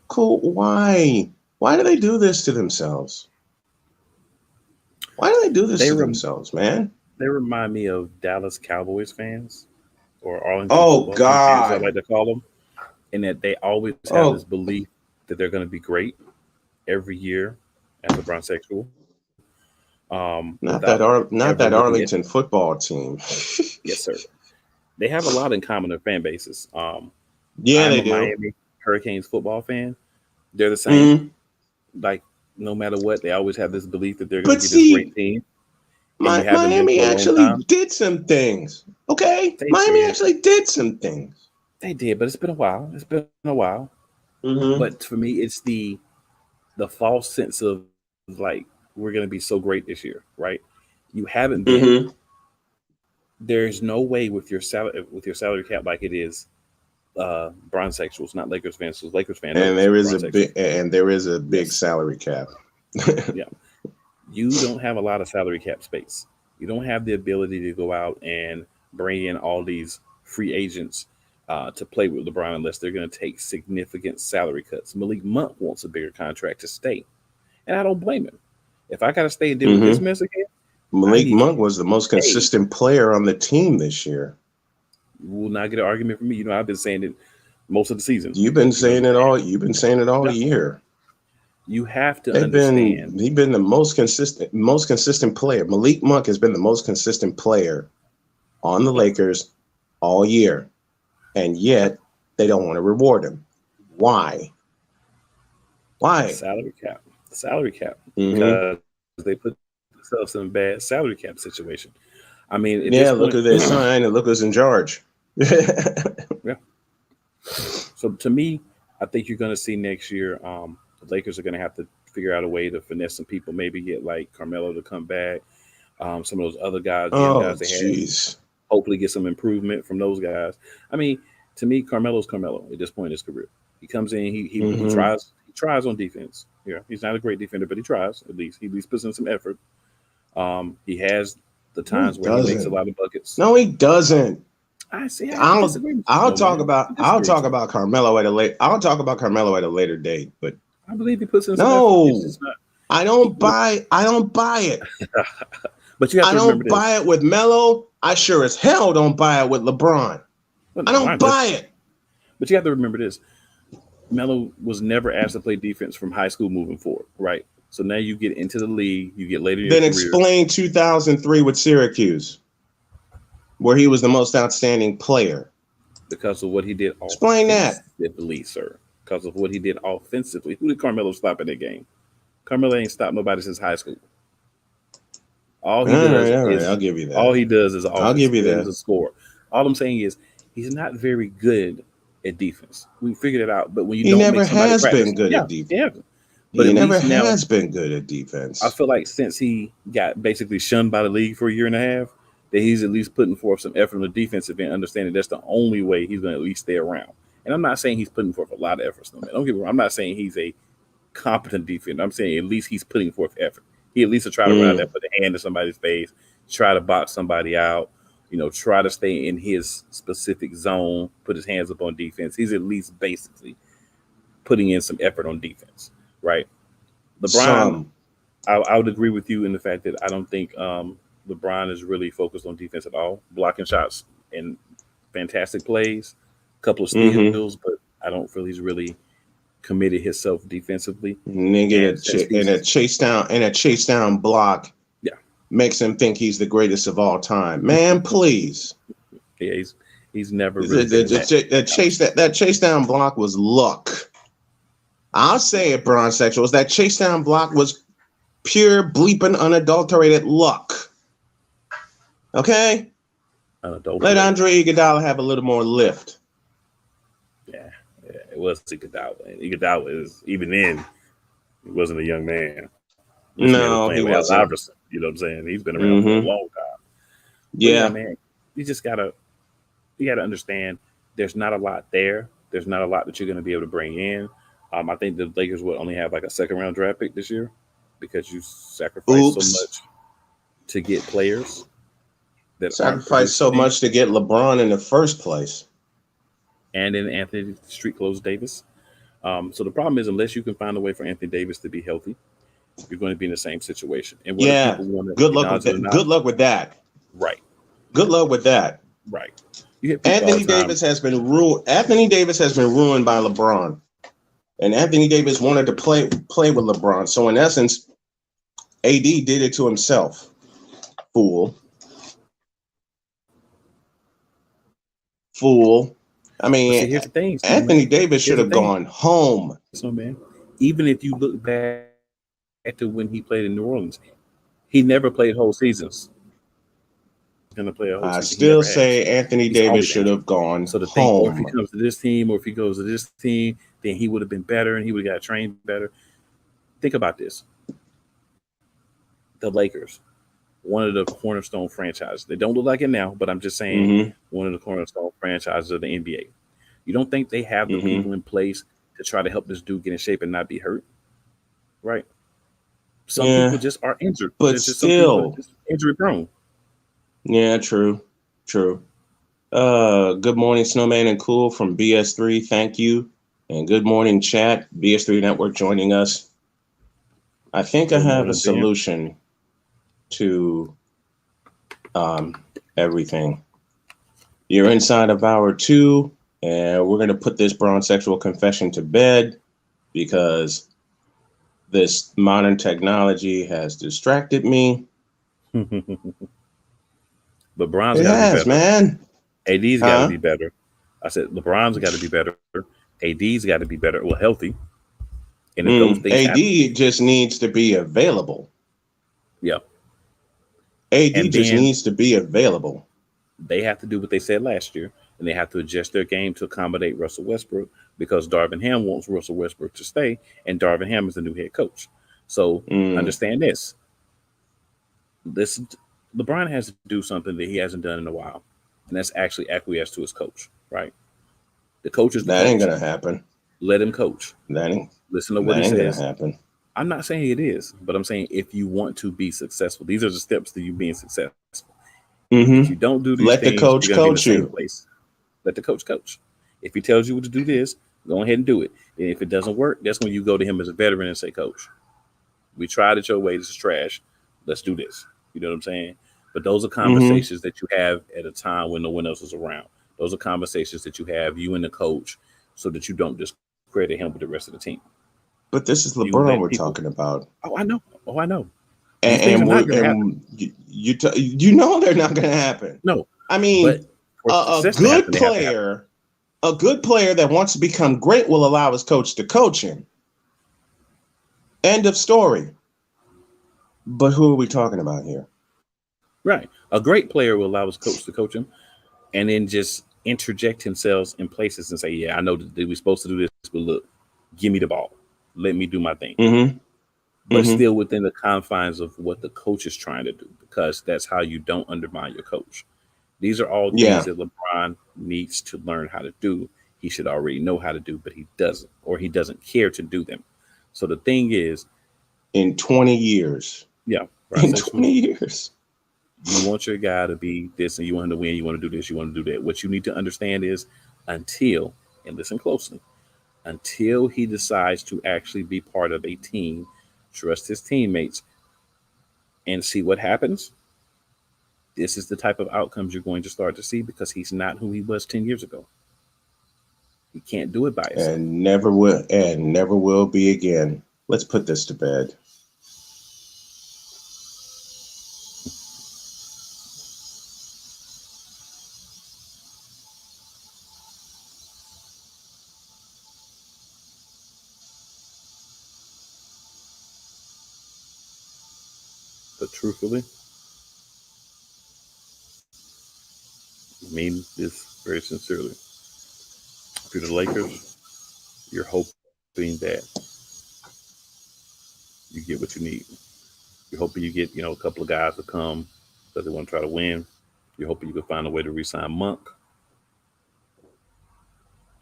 cool. Why? Why do they do this to themselves? Why do they do this to themselves, man? They remind me of Dallas Cowboys fans or Arlington. Oh, God. Fans, I like to call them. And that they always have this belief that they're going to be great every year as a Bronzexual. Not that Arlington football team. Yes, sir. They have a lot in common in fan bases. Yeah, they I'm a do. Miami Hurricanes football fan. They're the same. Like, no matter what, they always have this belief that they're going to be this great team. Miami actually did some things. Okay, Miami actually did some things. They did, but it's been a while. But for me, it's the false sense of like we're going to be so great this year, right? You haven't been. There's no way with your salary cap like it is. Bronze sexuals, not Lakers fans. So Lakers fans, and there is a big salary cap. Yeah, you don't have a lot of salary cap space. You don't have the ability to go out and bring in all these free agents to play with LeBron unless they're going to take significant salary cuts. Malik Monk wants a bigger contract to stay, and I don't blame him. If I got to stay and deal with this mess again, Malik Monk was the most consistent player on the team this year. You will not get an argument from me. You know, I've been saying it most of the season. You've been saying it all. You've been saying it all year. You have to understand. He's been the most consistent player. Malik Monk has been the most consistent player on the Lakers all year, and yet they don't want to reward him. Why? Salary cap. Because they put themselves in a bad salary cap situation. I mean, look at their sign and look who's in charge. Yeah. So to me, I think you're going to see next year. The Lakers are going to have to figure out a way to finesse some people. Maybe get like Carmelo to come back. Some of those other guys. Guys they had. Hopefully, get some improvement from those guys. I mean, to me, Carmelo's Carmelo at this point in his career. He comes in. He tries. He tries on defense. Yeah, he's not a great defender, but he tries. At least he puts in some effort. He has the times where he makes a lot of buckets. No, he doesn't. I see. I'll talk about Carmelo at a later date. But I believe he puts in some effort. I don't buy it. But you have to remember this. Buy it with Melo. I sure as hell don't buy it with LeBron. I don't buy it. But you have to remember this. Melo was never asked to play defense from high school moving forward, right? So now you get into the league, you get later in your career. Explain 2003 with Syracuse, where he was the most outstanding player. Because of what he did. Explain that. Sir. Because of what he did offensively. Who did Carmelo stop in that game? Carmelo ain't stopped nobody since high school. All he does I'll give you that. All he does is I'll give you that. A score. All I'm saying is he's not very good at defense. We figured it out, but when you he don't never make somebody has practice, been good at defense. Yeah. But he never has been good at defense. I feel like since he got basically shunned by the league for a year and a half, that he's at least putting forth some effort on the defensive end, understanding that's the only way he's going to at least stay around. And I'm not saying he's putting forth a lot of effort. Don't get me wrong. I'm not saying he's a competent defender. I'm saying at least he's putting forth effort. He at least will try to run out there, put a hand in somebody's face, try to box somebody out, try to stay in his specific zone, put his hands up on defense. He's at least basically putting in some effort on defense, right? LeBron, I would agree with you in the fact that I don't think LeBron is really focused on defense at all. Blocking shots and fantastic plays, a couple of steals, but I don't feel he's really committed himself defensively. And a chase down block makes him think he's the greatest of all time. Man, please. Yeah, he's never really that chase down block was luck. I'll say it, bronze sexuals. That chase down block was pure bleeping unadulterated luck. Okay? Let Andre Iguodala have a little more lift. Yeah, it was Iguodala. And Iguodala is, even then, he wasn't a young man. No, he wasn't. Iverson, you know what I'm saying? He's been around for a long time. Yeah, man. You gotta understand there's not a lot there. There's not a lot that you're going to be able to bring in. I think the Lakers will only have like a second round draft pick this year because you sacrificed so much to get players. Sacrificed so much to get LeBron in the first place. And then Anthony Street Clothes Davis. So the problem is, unless you can find a way for Anthony Davis to be healthy, you're going to be in the same situation. And good luck with that. Right. Good luck with that. Right. Anthony Davis has been ruined. Anthony Davis has been ruined by LeBron, and Anthony Davis wanted to play with LeBron. So in essence, AD did it to himself. Fool. I mean, see, here's the thing, Anthony Davis should have gone home. Snowman. Even if you look back to when he played in New Orleans, he never played whole seasons. Going to play a whole I season. still say Anthony Davis should have gone so the home. thing, or if he comes to this team, or if he goes to this team, then he would have been better and he would have got trained better. Think about this. The Lakers, one of the cornerstone franchises. They don't look like it now, but I'm just saying one of the cornerstone franchises of the NBA. You don't think they have the people in place to try to help this dude get in shape and not be hurt? Right? Some people just are injured. But still injury prone. Yeah, true. Good morning, Snowman and Cool from BS3. Thank you. And good morning, chat. BS3 Network joining us. I think I have a solution to everything. You're inside of hour 2, and we're going to put this brown sexual confession to bed because this modern technology has distracted me. LeBron's got to be better. Man. AD's got to be better. I said LeBron's got to be better. AD's got to be better. Well, healthy. And if those things AD just needs to be available. Yeah. AD just needs to be available. They have to do what they said last year, and they have to adjust their game to accommodate Russell Westbrook because Darvin Ham wants Russell Westbrook to stay, and Darvin Ham is the new head coach. So understand this. LeBron has to do something that he hasn't done in a while, and that's actually acquiesce to his coach, right? The coach is that ain't gonna happen. Let him coach. Listen to what he says. Gonna happen. I'm not saying it is, but I'm saying if you want to be successful, these are the steps to you being successful. If you don't do these let things, the coach coach you. Let the coach coach. If he tells you what to do this, go ahead and do it. And if it doesn't work, that's when you go to him as a veteran and say, Coach, we tried it your way. This is trash. Let's do this. You know what I'm saying? But those are conversations that you have at a time when no one else is around. Those are conversations that you have, you and the coach, so that you don't discredit him with the rest of the team. But this is LeBron we're talking about. Oh, I know. And you know they're not going to happen. No. I mean, a good player that wants to become great will allow his coach to coach him. End of story. But who are we talking about here? Right. A great player will allow his coach to coach him and then just interject himself in places and say, yeah, I know that we're supposed to do this, but look, give me the ball. Let me do my thing. But still within the confines of what the coach is trying to do, because that's how you don't undermine your coach. These are all things that LeBron needs to learn how to do. He should already know how to do, but he doesn't, or he doesn't care to do them. So the thing is, in 20 years. Yeah. In 20 years. You want your guy to be this and you want him to win. You want to do this. You want to do that. What you need to understand is until, and listen closely, until he decides to actually be part of a team, trust his teammates, and see what happens, this is the type of outcomes you're going to start to see because he's not who he was 10 years ago. He can't do it by himself. And never will be again. Let's put this to bed. But truthfully, I mean this very sincerely. If you're the Lakers, you're hoping that you get what you need. You're hoping you get, a couple of guys to come because they want to try to win. You're hoping you can find a way to re-sign Monk.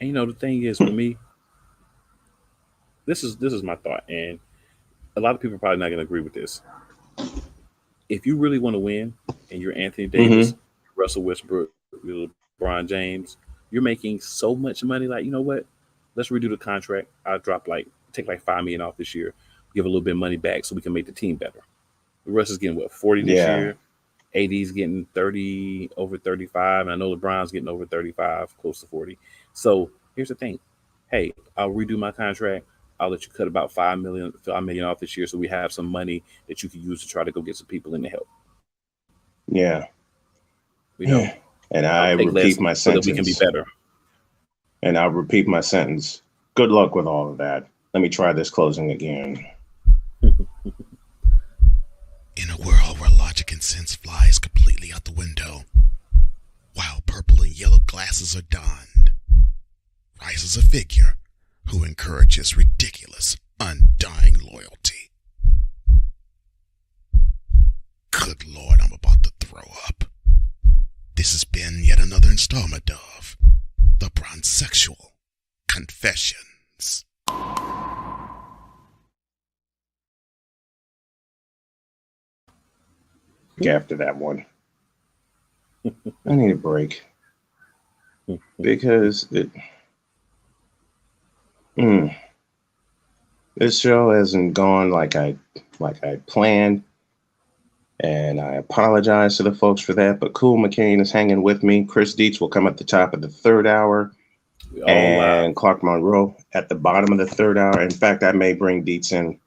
And the thing is, for me, this is my thought, and a lot of people are probably not going to agree with this. If you really want to win, and you're Anthony Davis, Russell Westbrook, LeBron James, you're making so much money. Like, you know what? Let's redo the contract. I'll take like $5 million off this year, give a little bit of money back so we can make the team better. The Russ is getting 40 this year. AD's getting 30, over 35. And I know LeBron's getting over 35, close to 40. So here's the thing. Hey, I'll redo my contract. I'll let you cut about $5 million off this year, so we have some money that you can use to try to go get some people in to help. Yeah. We know. And I repeat my sentence. So that we can be better. And I'll repeat my sentence. Good luck with all of that. Let me try this closing again. In a world where logic and sense flies completely out the window, while purple and yellow glasses are donned, rises a figure who encourages ridiculous, undying loyalty. Good Lord, I'm about to throw up. This has been yet another installment of The Bronzexual Confessions. After that one, I need a break because this show hasn't gone like I planned, and I apologize to the folks for that. But Cool McCain is hanging with me. Chris Dietz will come at the top of the third hour, and Clark Munroe at the bottom of the third hour. In fact, I may bring Dietz in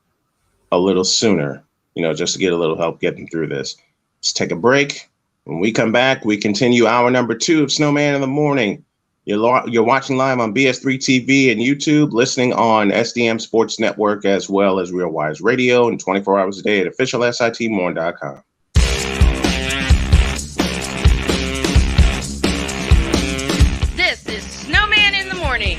a little sooner, just to get a little help getting through this. Let's take a break. When we come back, we continue hour number 2 of Snowman in the Morning. You're watching live on BS3 TV and YouTube, listening on SDM Sports Network, as well as Real Wise Radio, and 24 hours a day at officialsitmorn.com. This is Snowman in the Morning.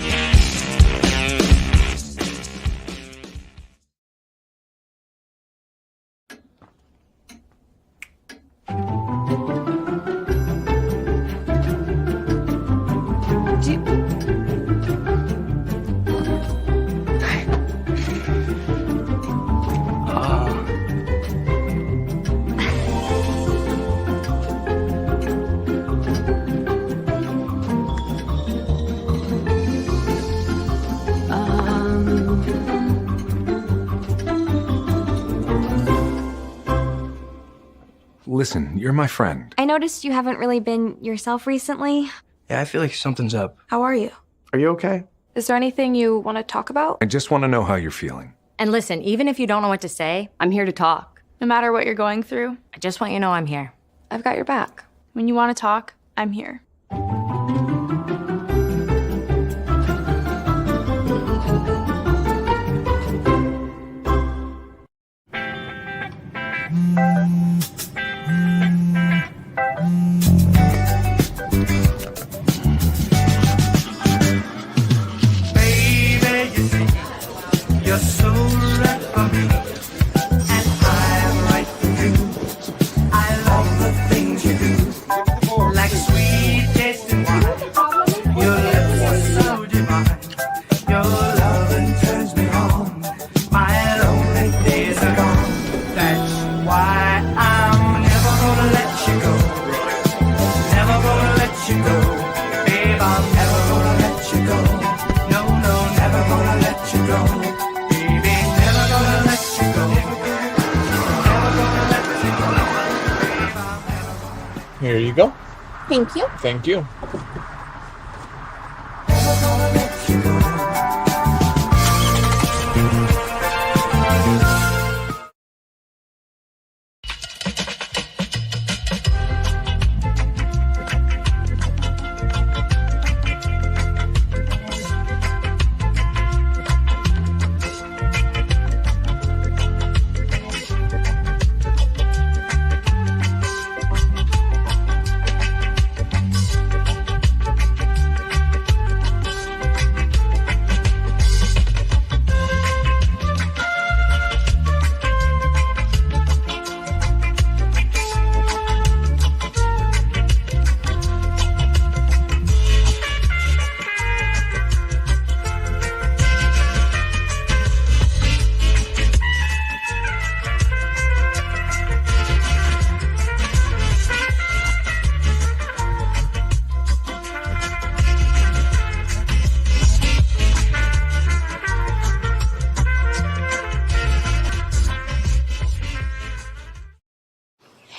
Listen, you're my friend. I noticed you haven't really been yourself recently. Yeah, I feel like something's up. How are you? Are you okay? Is there anything you want to talk about? I just want to know how you're feeling. And listen, even if you don't know what to say, I'm here to talk. No matter what you're going through, I just want you to know I'm here. I've got your back. When you want to talk, I'm here. You're so right for me, and I'm right for you. I love the things you do, like sweet tasting wine. Your lips are so divine. Your loving turns me on. My lonely days are gone. That's why I'm never gonna let you go. Never gonna let you go, babe. I'm never gonna let you go. No, no, never gonna let you go. Here you go. Thank you. Thank you.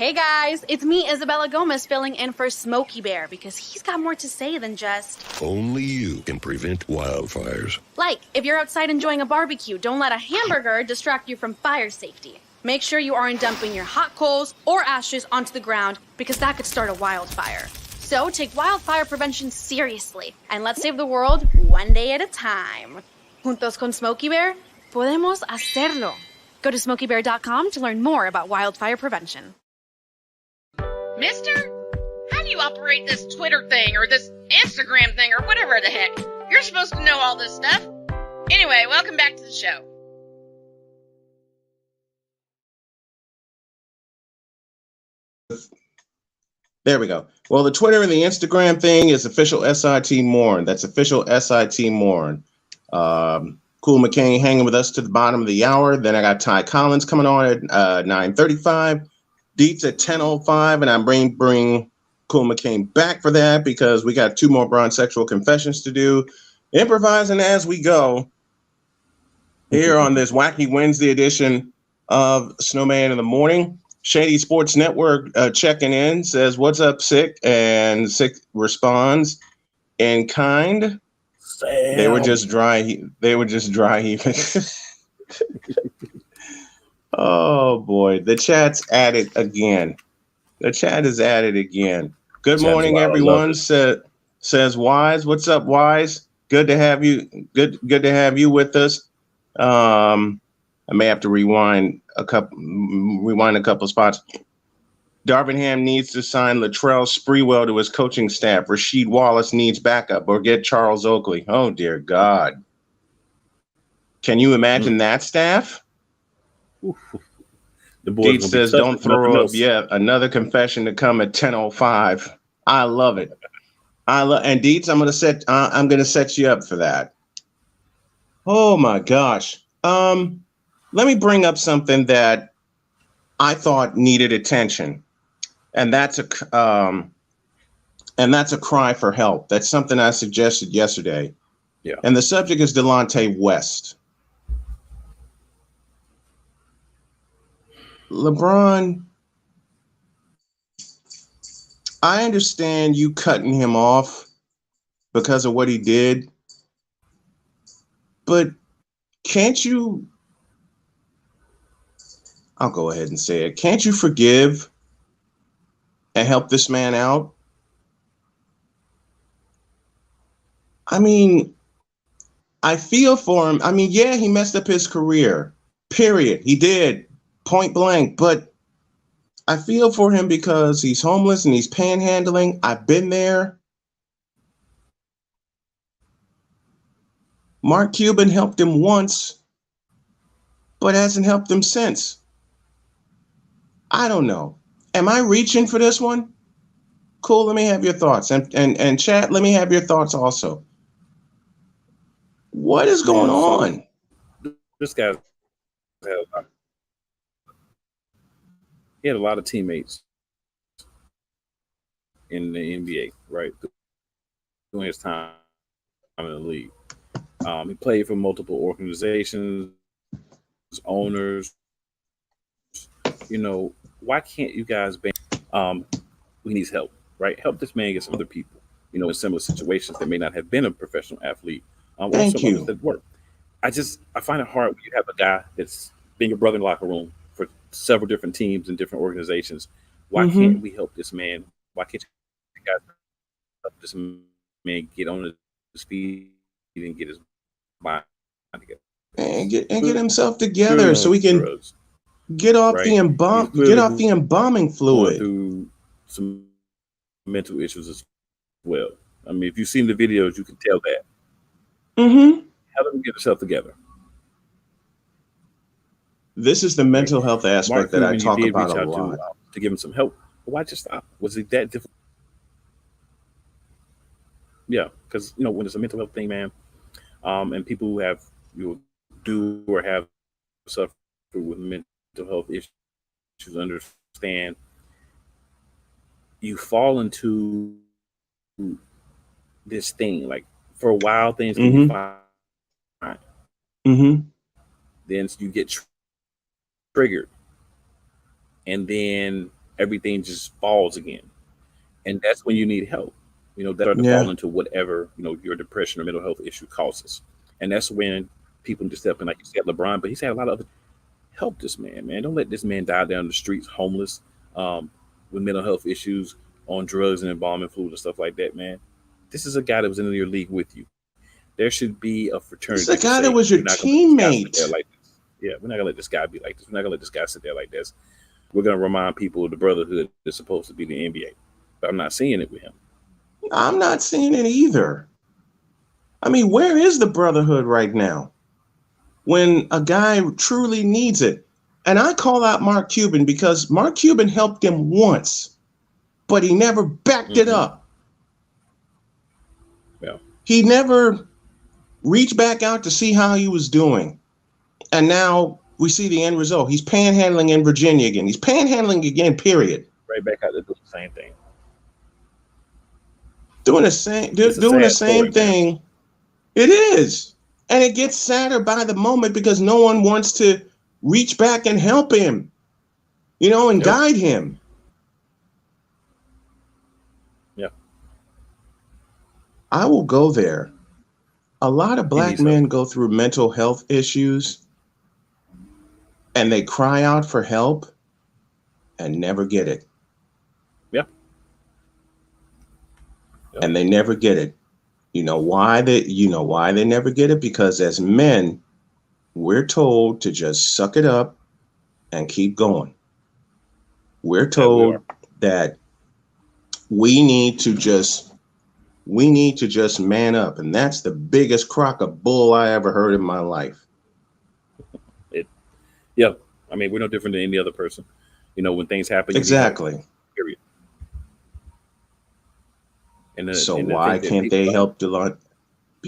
Hey guys, it's me, Isabella Gomez, filling in for Smokey Bear because he's got more to say than just... Only you can prevent wildfires. Like, if you're outside enjoying a barbecue, don't let a hamburger distract you from fire safety. Make sure you aren't dumping your hot coals or ashes onto the ground because that could start a wildfire. So take wildfire prevention seriously and let's save the world one day at a time. Juntos con Smokey Bear, podemos hacerlo. Go to smokeybear.com to learn more about wildfire prevention. Mister? How do you operate this Twitter thing or this Instagram thing or whatever the heck? You're supposed to know all this stuff. Anyway, welcome back to the show. There we go. Well, the Twitter and the Instagram thing is official SIT Mourn. That's official SIT Mourn. Cool McCain hanging with us to the bottom of the hour. Then I got Ty Collins coming on at 9:35. Dietz at 10:05, and I'm bring Cool McCain back for that because we got 2 more bronze sexual confessions to do. Improvising as we go here on this wacky Wednesday edition of Snowman in the Morning. Shady Sports Network checking in, says, "What's up, Sick?" And Sick responds in kind. Sam. They were just dry heaving. Oh boy, the chat's at it again. The chat is at it again. Good morning, everyone. Says Wise. What's up, Wise? Good to have you. Good to have you with us. I may have to rewind a couple spots. Darvingham needs to sign Latrell Sprewell to his coaching staff. Rasheed Wallace needs backup or get Charles Oakley. Oh dear God. Can you imagine that staff? The boy says, "Don't throw up yet." Another confession to come at 10:05. I love it. And Dietz, I'm gonna set you up for that. Oh my gosh. Let me bring up something that I thought needed attention, and that's a cry for help. That's something I suggested yesterday. Yeah. And the subject is Delonte West. LeBron, I understand you cutting him off because of what he did, but can't you, I'll go ahead and say it, can't you forgive and help this man out? I mean, I feel for him. I mean, yeah, he messed up his career, period. He did. Point blank, but I feel for him because he's homeless and he's panhandling. I've been there. Mark Cuban helped him once, but hasn't helped him since. I don't know. Am I reaching for this one? Cool, let me have your thoughts. And chat, let me have your thoughts also. What is going on? This guy he had a lot of teammates in the NBA, right? During his time in the league. He played for multiple organizations, owners. You know, why can't you guys ban? He needs help, right? Help this man get some other people, you know, in similar situations that may not have been a professional athlete. Thank you. That work. I find it hard when you have a guy that's been your brother in the locker room for several different teams and different organizations. Why can't we help this man? Why can't you guys help this man get on his feet and get his mind together and get himself together so he can get off the embalming fluid? Through some mental issues as well. I mean, if you've seen the videos, you can tell that. Help him get himself together. This is the mental health aspect that I talk about a lot. To give him some help. Why just stop? Was it that difficult? Yeah, because when it's a mental health thing, man, and people who have do or have suffered with mental health issues understand you fall into this thing. Like for a while, things can be fine. Then you get triggered, and then everything just falls again. And that's when you need help. That start to fall into whatever, your depression or mental health issue causes. And that's when people need to step in, like you said, LeBron, but he's had a lot of help this man. Don't let this man die down the streets, homeless, with mental health issues, on drugs and embalming fluid and stuff like that, man. This is a guy that was in your league with you. There should be a fraternity. It's the guy that was your teammate. Like this. Yeah, we're not gonna let this guy be like this. We're not gonna let this guy sit there like this. We're gonna remind people of the brotherhood that's supposed to be the NBA. But I'm not seeing it with him. I'm not seeing it either. I mean, where is the brotherhood right now when a guy truly needs it? And I call out Mark Cuban because Mark Cuban helped him once, but he never backed it up. Yeah. He never reached back out to see how he was doing. And now we see the end result. He's panhandling in Virginia again. He's panhandling again, period. Right back out to do the same thing. Doing the same thing. It is. And it gets sadder by the moment because no one wants to reach back and help him, and guide him. Yeah. I will go there. A lot of black men go through mental health issues and they cry out for help and never get it. Yeah. And they never get it. You know why they never get it? Because as men, we're told to just suck it up and keep going. We're told that we need to just man up. And that's the biggest crock of bull I ever heard in my life. Yeah. I mean, we're no different than any other person. When things happen. Exactly. Period. So why can't they help Delonte?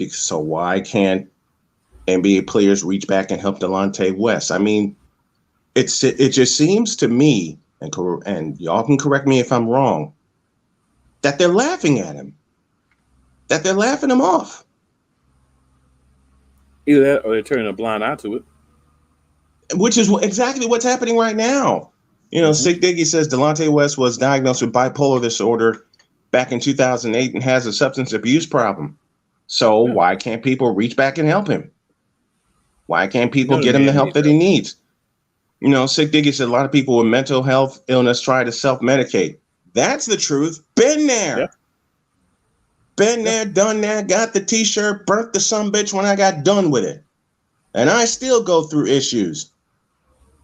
So why can't NBA players reach back and help Delonte West? I mean, it just seems to me, and y'all can correct me if I'm wrong, that they're laughing at him, that they're laughing him off. Either that or they're turning a blind eye to it. Which is exactly what's happening right now. Sick Diggy says Delonte West was diagnosed with bipolar disorder back in 2008 and has a substance abuse problem. So why can't people reach back and help him? Why can't people get him the help that he needs? Sick Diggy said a lot of people with mental health illness try to self-medicate. That's the truth. Been there. Yeah. Been there, done that, got the t-shirt, burnt the sumbitch when I got done with it. And I still go through issues,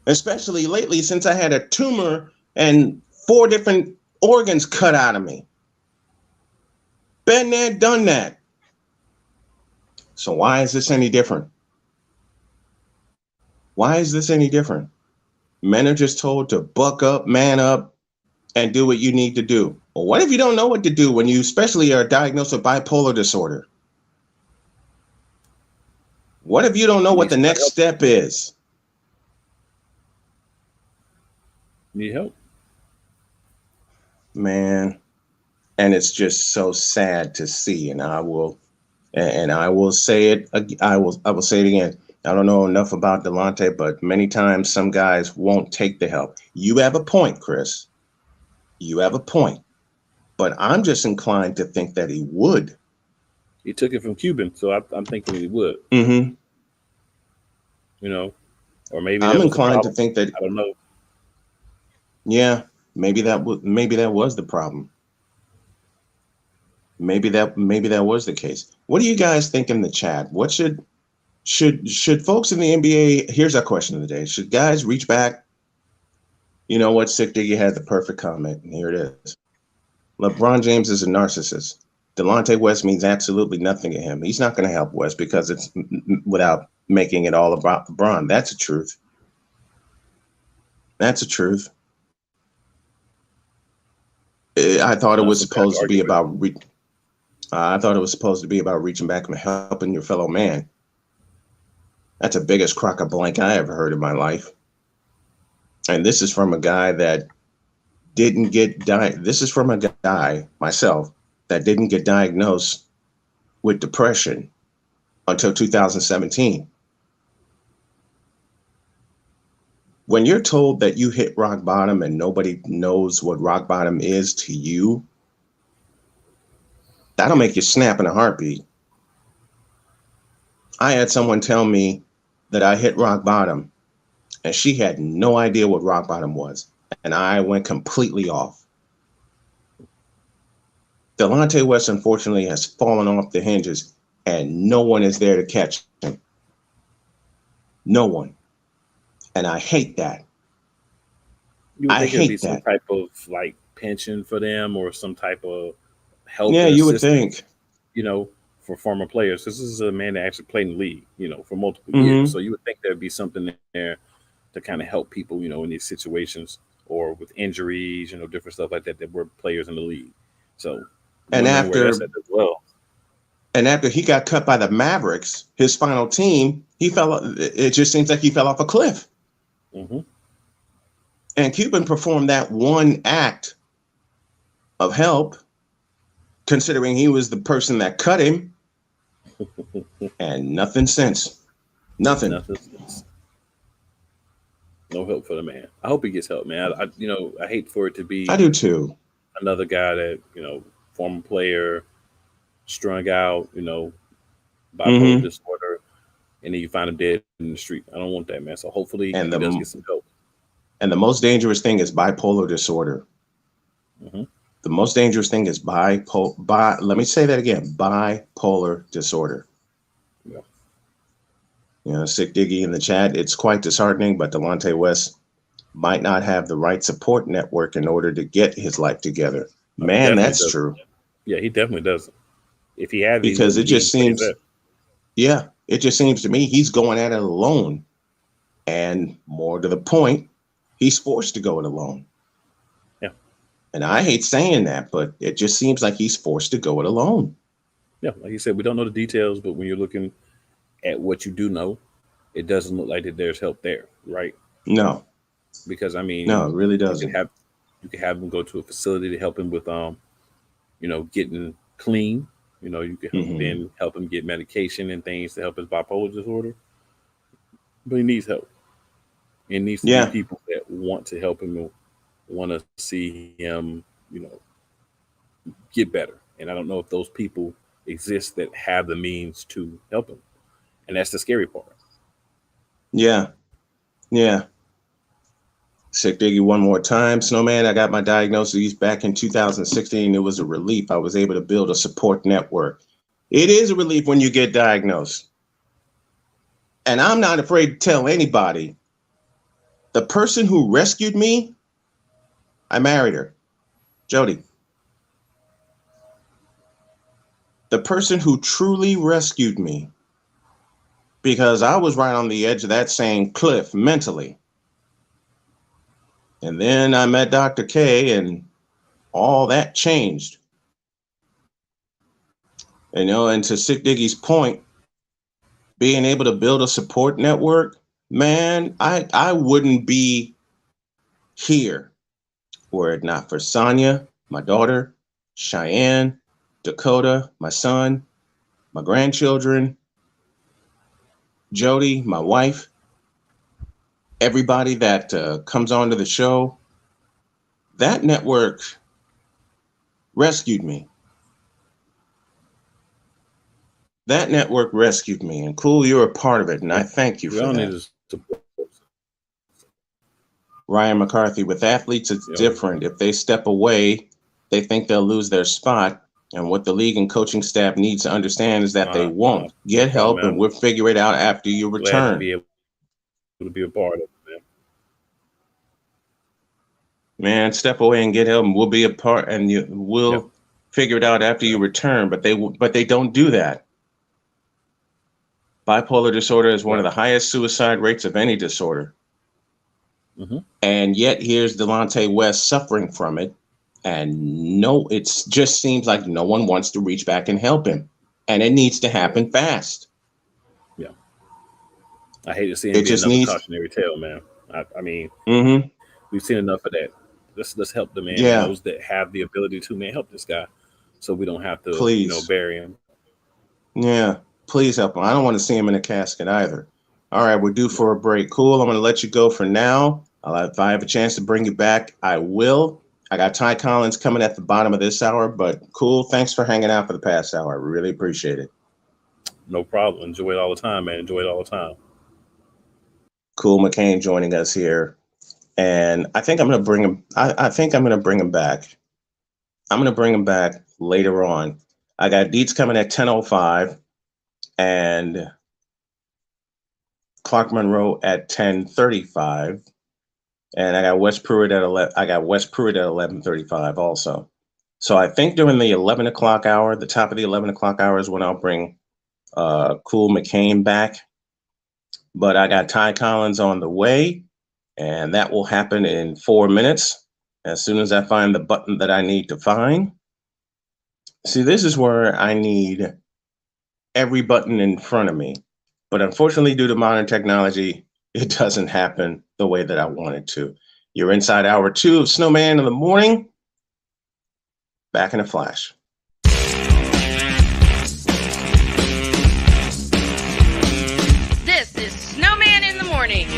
especially lately since I had a tumor and 4 different organs cut out of me. Been there, done that. So why is this any different? Why is this any different? Men are just told to buck up, man up, and do what you need to do. Well, what if you don't know what to do when you especially are diagnosed with bipolar disorder? What if you don't know what the next step is? Need help. Man, and it's just so sad to see, and I will say it. I will say it again. I don't know enough about Delonte, but many times some guys won't take the help. You have a point, Chris. You have a point, but I'm just inclined to think that he would. He took it from Cuban, so I'm thinking he would. Mm-hmm. Or maybe I'm inclined to think that. I don't know. Yeah, maybe that was the problem. Maybe that was the case. What do you guys think in the chat? What should folks in the NBA? Here's our question of the day: should guys reach back? You know what, Sick Diggy had the perfect comment, and here it is. LeBron James is a narcissist. Delonte West means absolutely nothing to him. He's not going to help West because it's without making it all about LeBron. That's the truth. That's the truth. I thought it was supposed to be about. I thought it was supposed to be about reaching back and helping your fellow man. That's the biggest crock of blank I ever heard in my life. And this is from a guy that didn't get This is from a guy, myself, that didn't get diagnosed with depression until 2017. when you're told that you hit rock bottom and nobody knows what rock bottom is to you, that'll make you snap in a heartbeat. I had someone tell me that I hit rock bottom, and she had no idea what rock bottom was, and I went completely off. Delonte West, unfortunately, has fallen off the hinges, and no one is there to catch him. No one. And I hate that. You would I think it'd be hate some that. type of like pension for them or some type of help. Yeah, and you would assistance, think. you know, for former players. This is a man that actually played in the league, you know, for multiple Mhm. years. So you would think there'd be something there to kind of help people, you know, in these situations or with injuries, you know, different stuff like that were players in the league. So And wondering where that's after at as well. and after he got cut by the Mavericks, his final team, it just seems like he fell off a cliff. Mm-hmm. And Cuban performed that one act of help, considering he was the person that cut him, and nothing since. Nothing. Nothing since. No help for the man. I hope he gets help, man. I hate for it to be. I do too. Another guy that, you know, former player, strung out, you know, bipolar disorder, and then you find him dead in the street. I don't want that, man. So hopefully he does get some help. And the most dangerous thing is bipolar disorder. Mm-hmm. The most dangerous thing is let me say that again, bipolar disorder. Yeah. You know, Sick Diggy in the chat, it's quite disheartening, but Delonte West might not have the right support network in order to get his life together. Man, that's doesn't. true. Yeah, he definitely doesn't. If he had, Because it just seems, it just seems to me he's going at it alone. And more to the point, he's forced to go it alone. Yeah. And I hate saying that, but it just seems like he's forced to go it alone. Yeah, like you said, we don't know the details, but when you're looking at what you do know, it doesn't look like that there's help there, right? No. Because I mean, no, it really doesn't. You can have him go to a facility to help him with, you know, getting clean. You know, you can then help him get medication and things to help his bipolar disorder. But he needs help. It needs to be people that want to help him, want to see him, you know, get better. And I don't know if those people exist that have the means to help him. And that's the scary part. Yeah. Yeah. Sick Diggy one more time. Snowman, I got my diagnosis back in 2016. It was a relief. I was able to build a support network. It is a relief when you get diagnosed. And I'm not afraid to tell anybody. The person who rescued me, I married her, Jody. The person who truly rescued me, because I was right on the edge of that same cliff mentally. And then I met Dr. K and all that changed. You know, and to Sick Diggy's point, being able to build a support network, man, I wouldn't be here were it not for Sonia, my daughter, Cheyenne, Dakota, my son, my grandchildren, Jody, my wife, everybody that comes onto the show. That network rescued me. That network rescued me. And Cool, you're a part of it, and I thank you for that. Ryan McCarthy, with athletes, it's different. If they step away, they think they'll lose their spot. And what the league and coaching staff needs to understand is that they won't. Get help, and we'll figure it out after you return. Glad to be able to be a part of it, man. Man, step away and get help, and we'll be a part, and we'll figure it out after you return. But they don't do that. Bipolar disorder is one of the highest suicide rates of any disorder. And yet here's Delonte West suffering from it. And it just seems like no one wants to reach back and help him. And it needs to happen fast. Yeah. I hate to see him get another cautionary tale, man. I mean, we've seen enough of that. Let's help the man. Those that have the ability to, man, help this guy. So we don't have to, bury him. Yeah. Please help him. I don't want to see him in a casket either. All right, we're due for a break. Cool, I'm going to let you go for now. If I have a chance to bring you back, I will. I got Ty Collins coming at the bottom of this hour, but cool, thanks for hanging out for the past hour. I really appreciate it. No problem. Enjoy it all the time, man. Enjoy it all the time. Cool McCain joining us here. And I think I'm going to bring him. I think I'm going to bring him back. I'm going to bring him back later on. I got Dietz coming at 10:05 and Clark Munroe at 10:35. And I got Wes Pruett at 11. I got Wes Pruett at 11:35 also. So I think during the 11 o'clock hour, the top of the 11 o'clock hour is when I'll bring Cool McCain back. But I got Ty Collins on the way, and that will happen in 4 minutes as soon as I find the button that I need to find. See, this is where I need every button in front of me. But unfortunately, due to modern technology, it doesn't happen the way that I want it to. You're inside hour 2 of Snowman in the morning. Back in a flash. This is Snowman in the morning.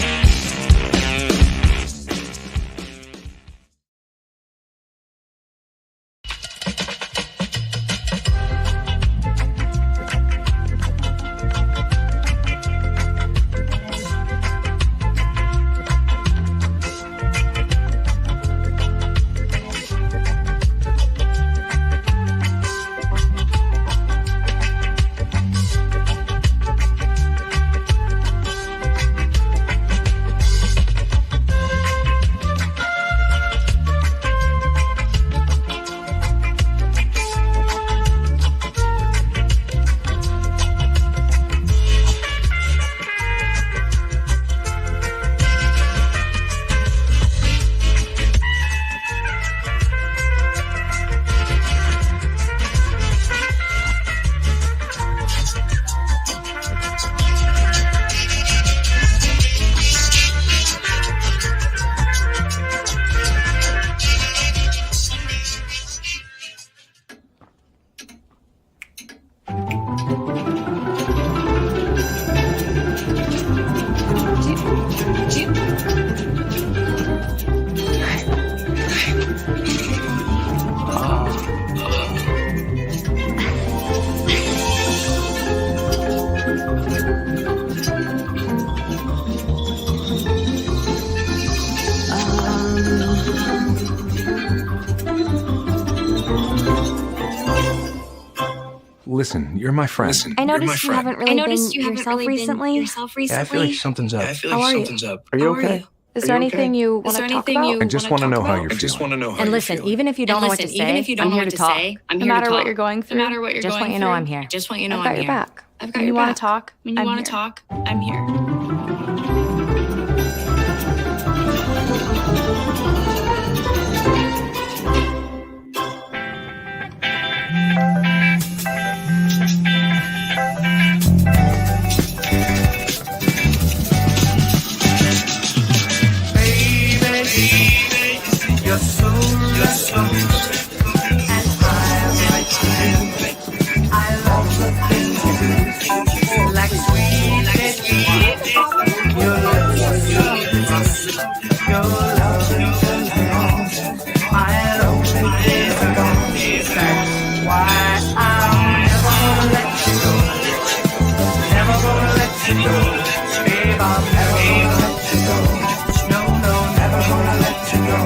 Listen, you're my friend. I noticed you haven't really been yourself recently. Yeah, I feel like something's up. How are you? Are you okay? Is there anything you want to talk about? I just want to know how you're feeling. And listen, even if you don't know what to say, I'm here to talk. No matter what you're going through, Just want you to know I'm here. I've got your back. When you want to talk, I'm here. You're so and I'm right here. I love the things you do, like sweet baby. Your love is alone. My lonely days are gone. That's why I'm never gonna let you go. Never gonna let you go. Babe, I'm never gonna let you go. No, never gonna let you go.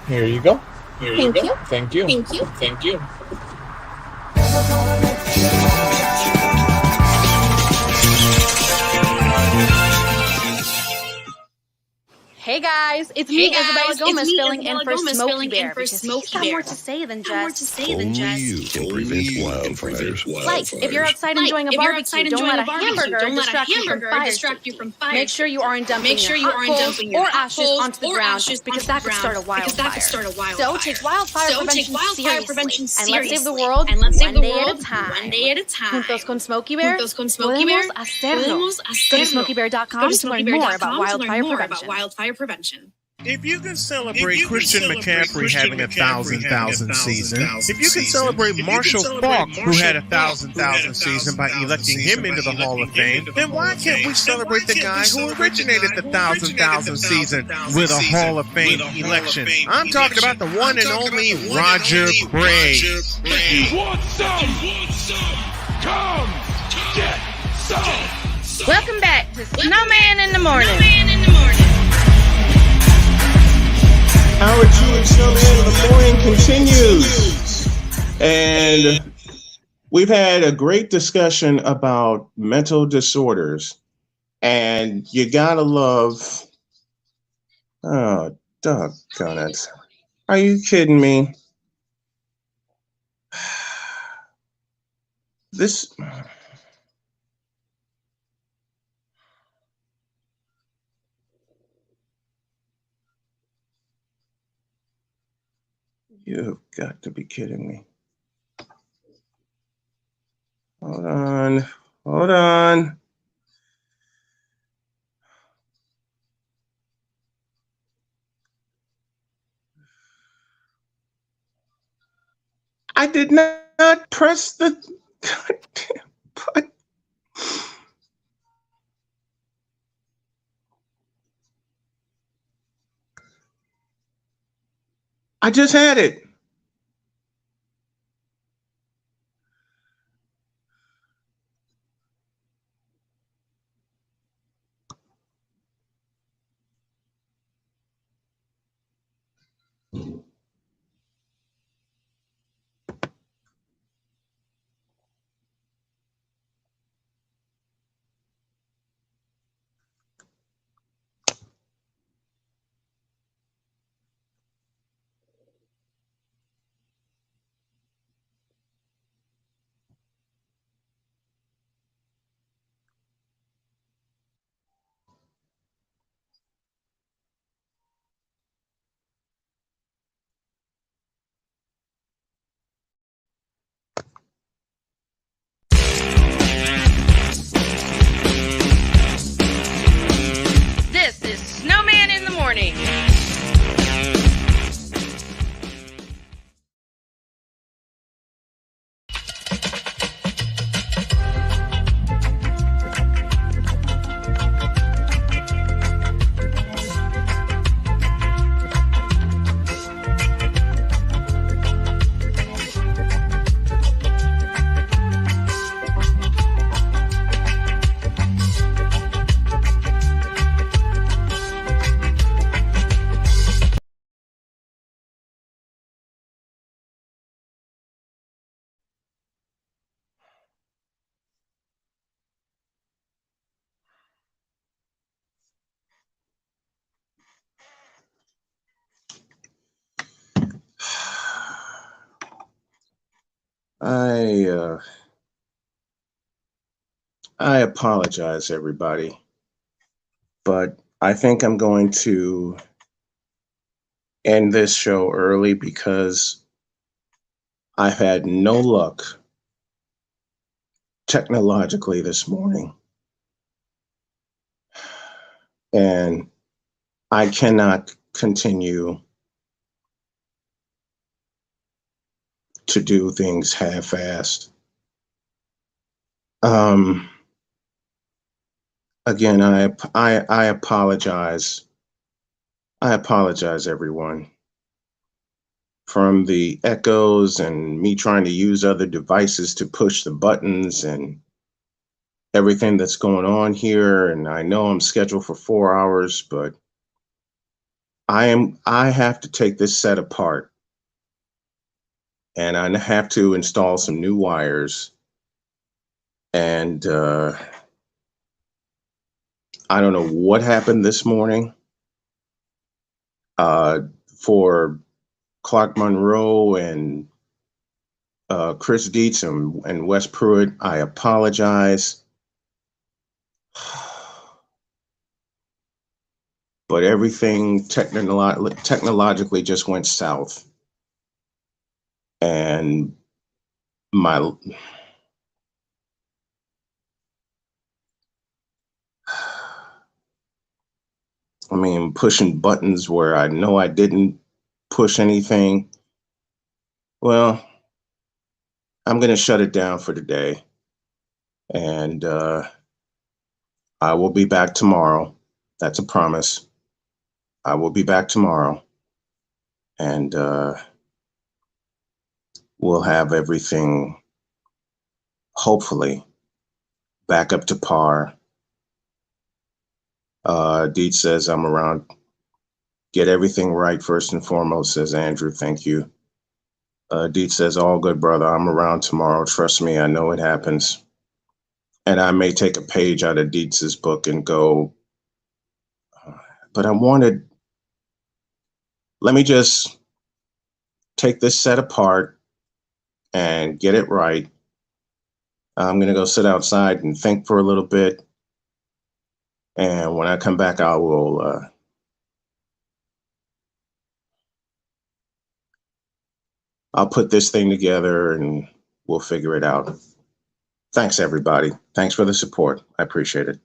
Here you go. Thank you. Thank you. Thank you. Thank you. Hey guys, it's me, Isabella Gomez, filling in for Smokey Bear because he's got more to say than just. Only you can prevent wildfires. Like, if you're outside enjoying a barbecue, don't let a hamburger distract you from fire. Make sure you aren't dumping your hot coals or ashes onto the ground because that could start a wildfire. So take wildfire prevention seriously and let's save the world one day at a time. Juntos con Smokey Bear, podemos hacerlo. Go to SmokeyBear.com to learn more about wildfire prevention. If you can celebrate Christian McCaffrey having a 1,000 season, if you can celebrate Marshall Faulk, who had a 1,000 season, by electing him into the Hall of Fame, then why can't we celebrate the guy who originated the 1,000 season with a Hall of Fame election? I'm talking about the one and only Roger Craig. If you want some, come get some. Welcome back to Snowman in the Morning. Our Jewish Snowman in the Morning continues. And we've had a great discussion about mental disorders. And you gotta love... Oh, doggone it. Are you kidding me? This... You've got to be kidding me. Hold on. I did not press the goddamn button. I just had it. This is Snowman in the Morning. I apologize, everybody, but I think I'm going to end this show early because I've had no luck technologically this morning. And I cannot continue to do things half-assed. Again, I apologize. I apologize, everyone. From the echoes and me trying to use other devices to push the buttons and everything that's going on here. And I know I'm scheduled for 4 hours, but I have to take this set apart. And I have to install some new wires. And I don't know what happened this morning. For Clark Munroe and Chris Dietz and Wes Pruett, I apologize. But everything technologically just went south. And I mean, pushing buttons where I know I didn't push anything. Well, I'm going to shut it down for today. And I will be back tomorrow. That's a promise. I will be back tomorrow. And we'll have everything, hopefully, back up to par. Dietz says I'm around. Get everything right first and foremost, says Andrew. Thank you. Dietz says, all good, brother. I'm around tomorrow. Trust me, I know it happens. And I may take a page out of Dietz's book and go, but let me just take this set apart and get it right. I'm going to go sit outside and think for a little bit. And when I come back, I'll put this thing together and we'll figure it out. Thanks, everybody. Thanks for the support. I appreciate it.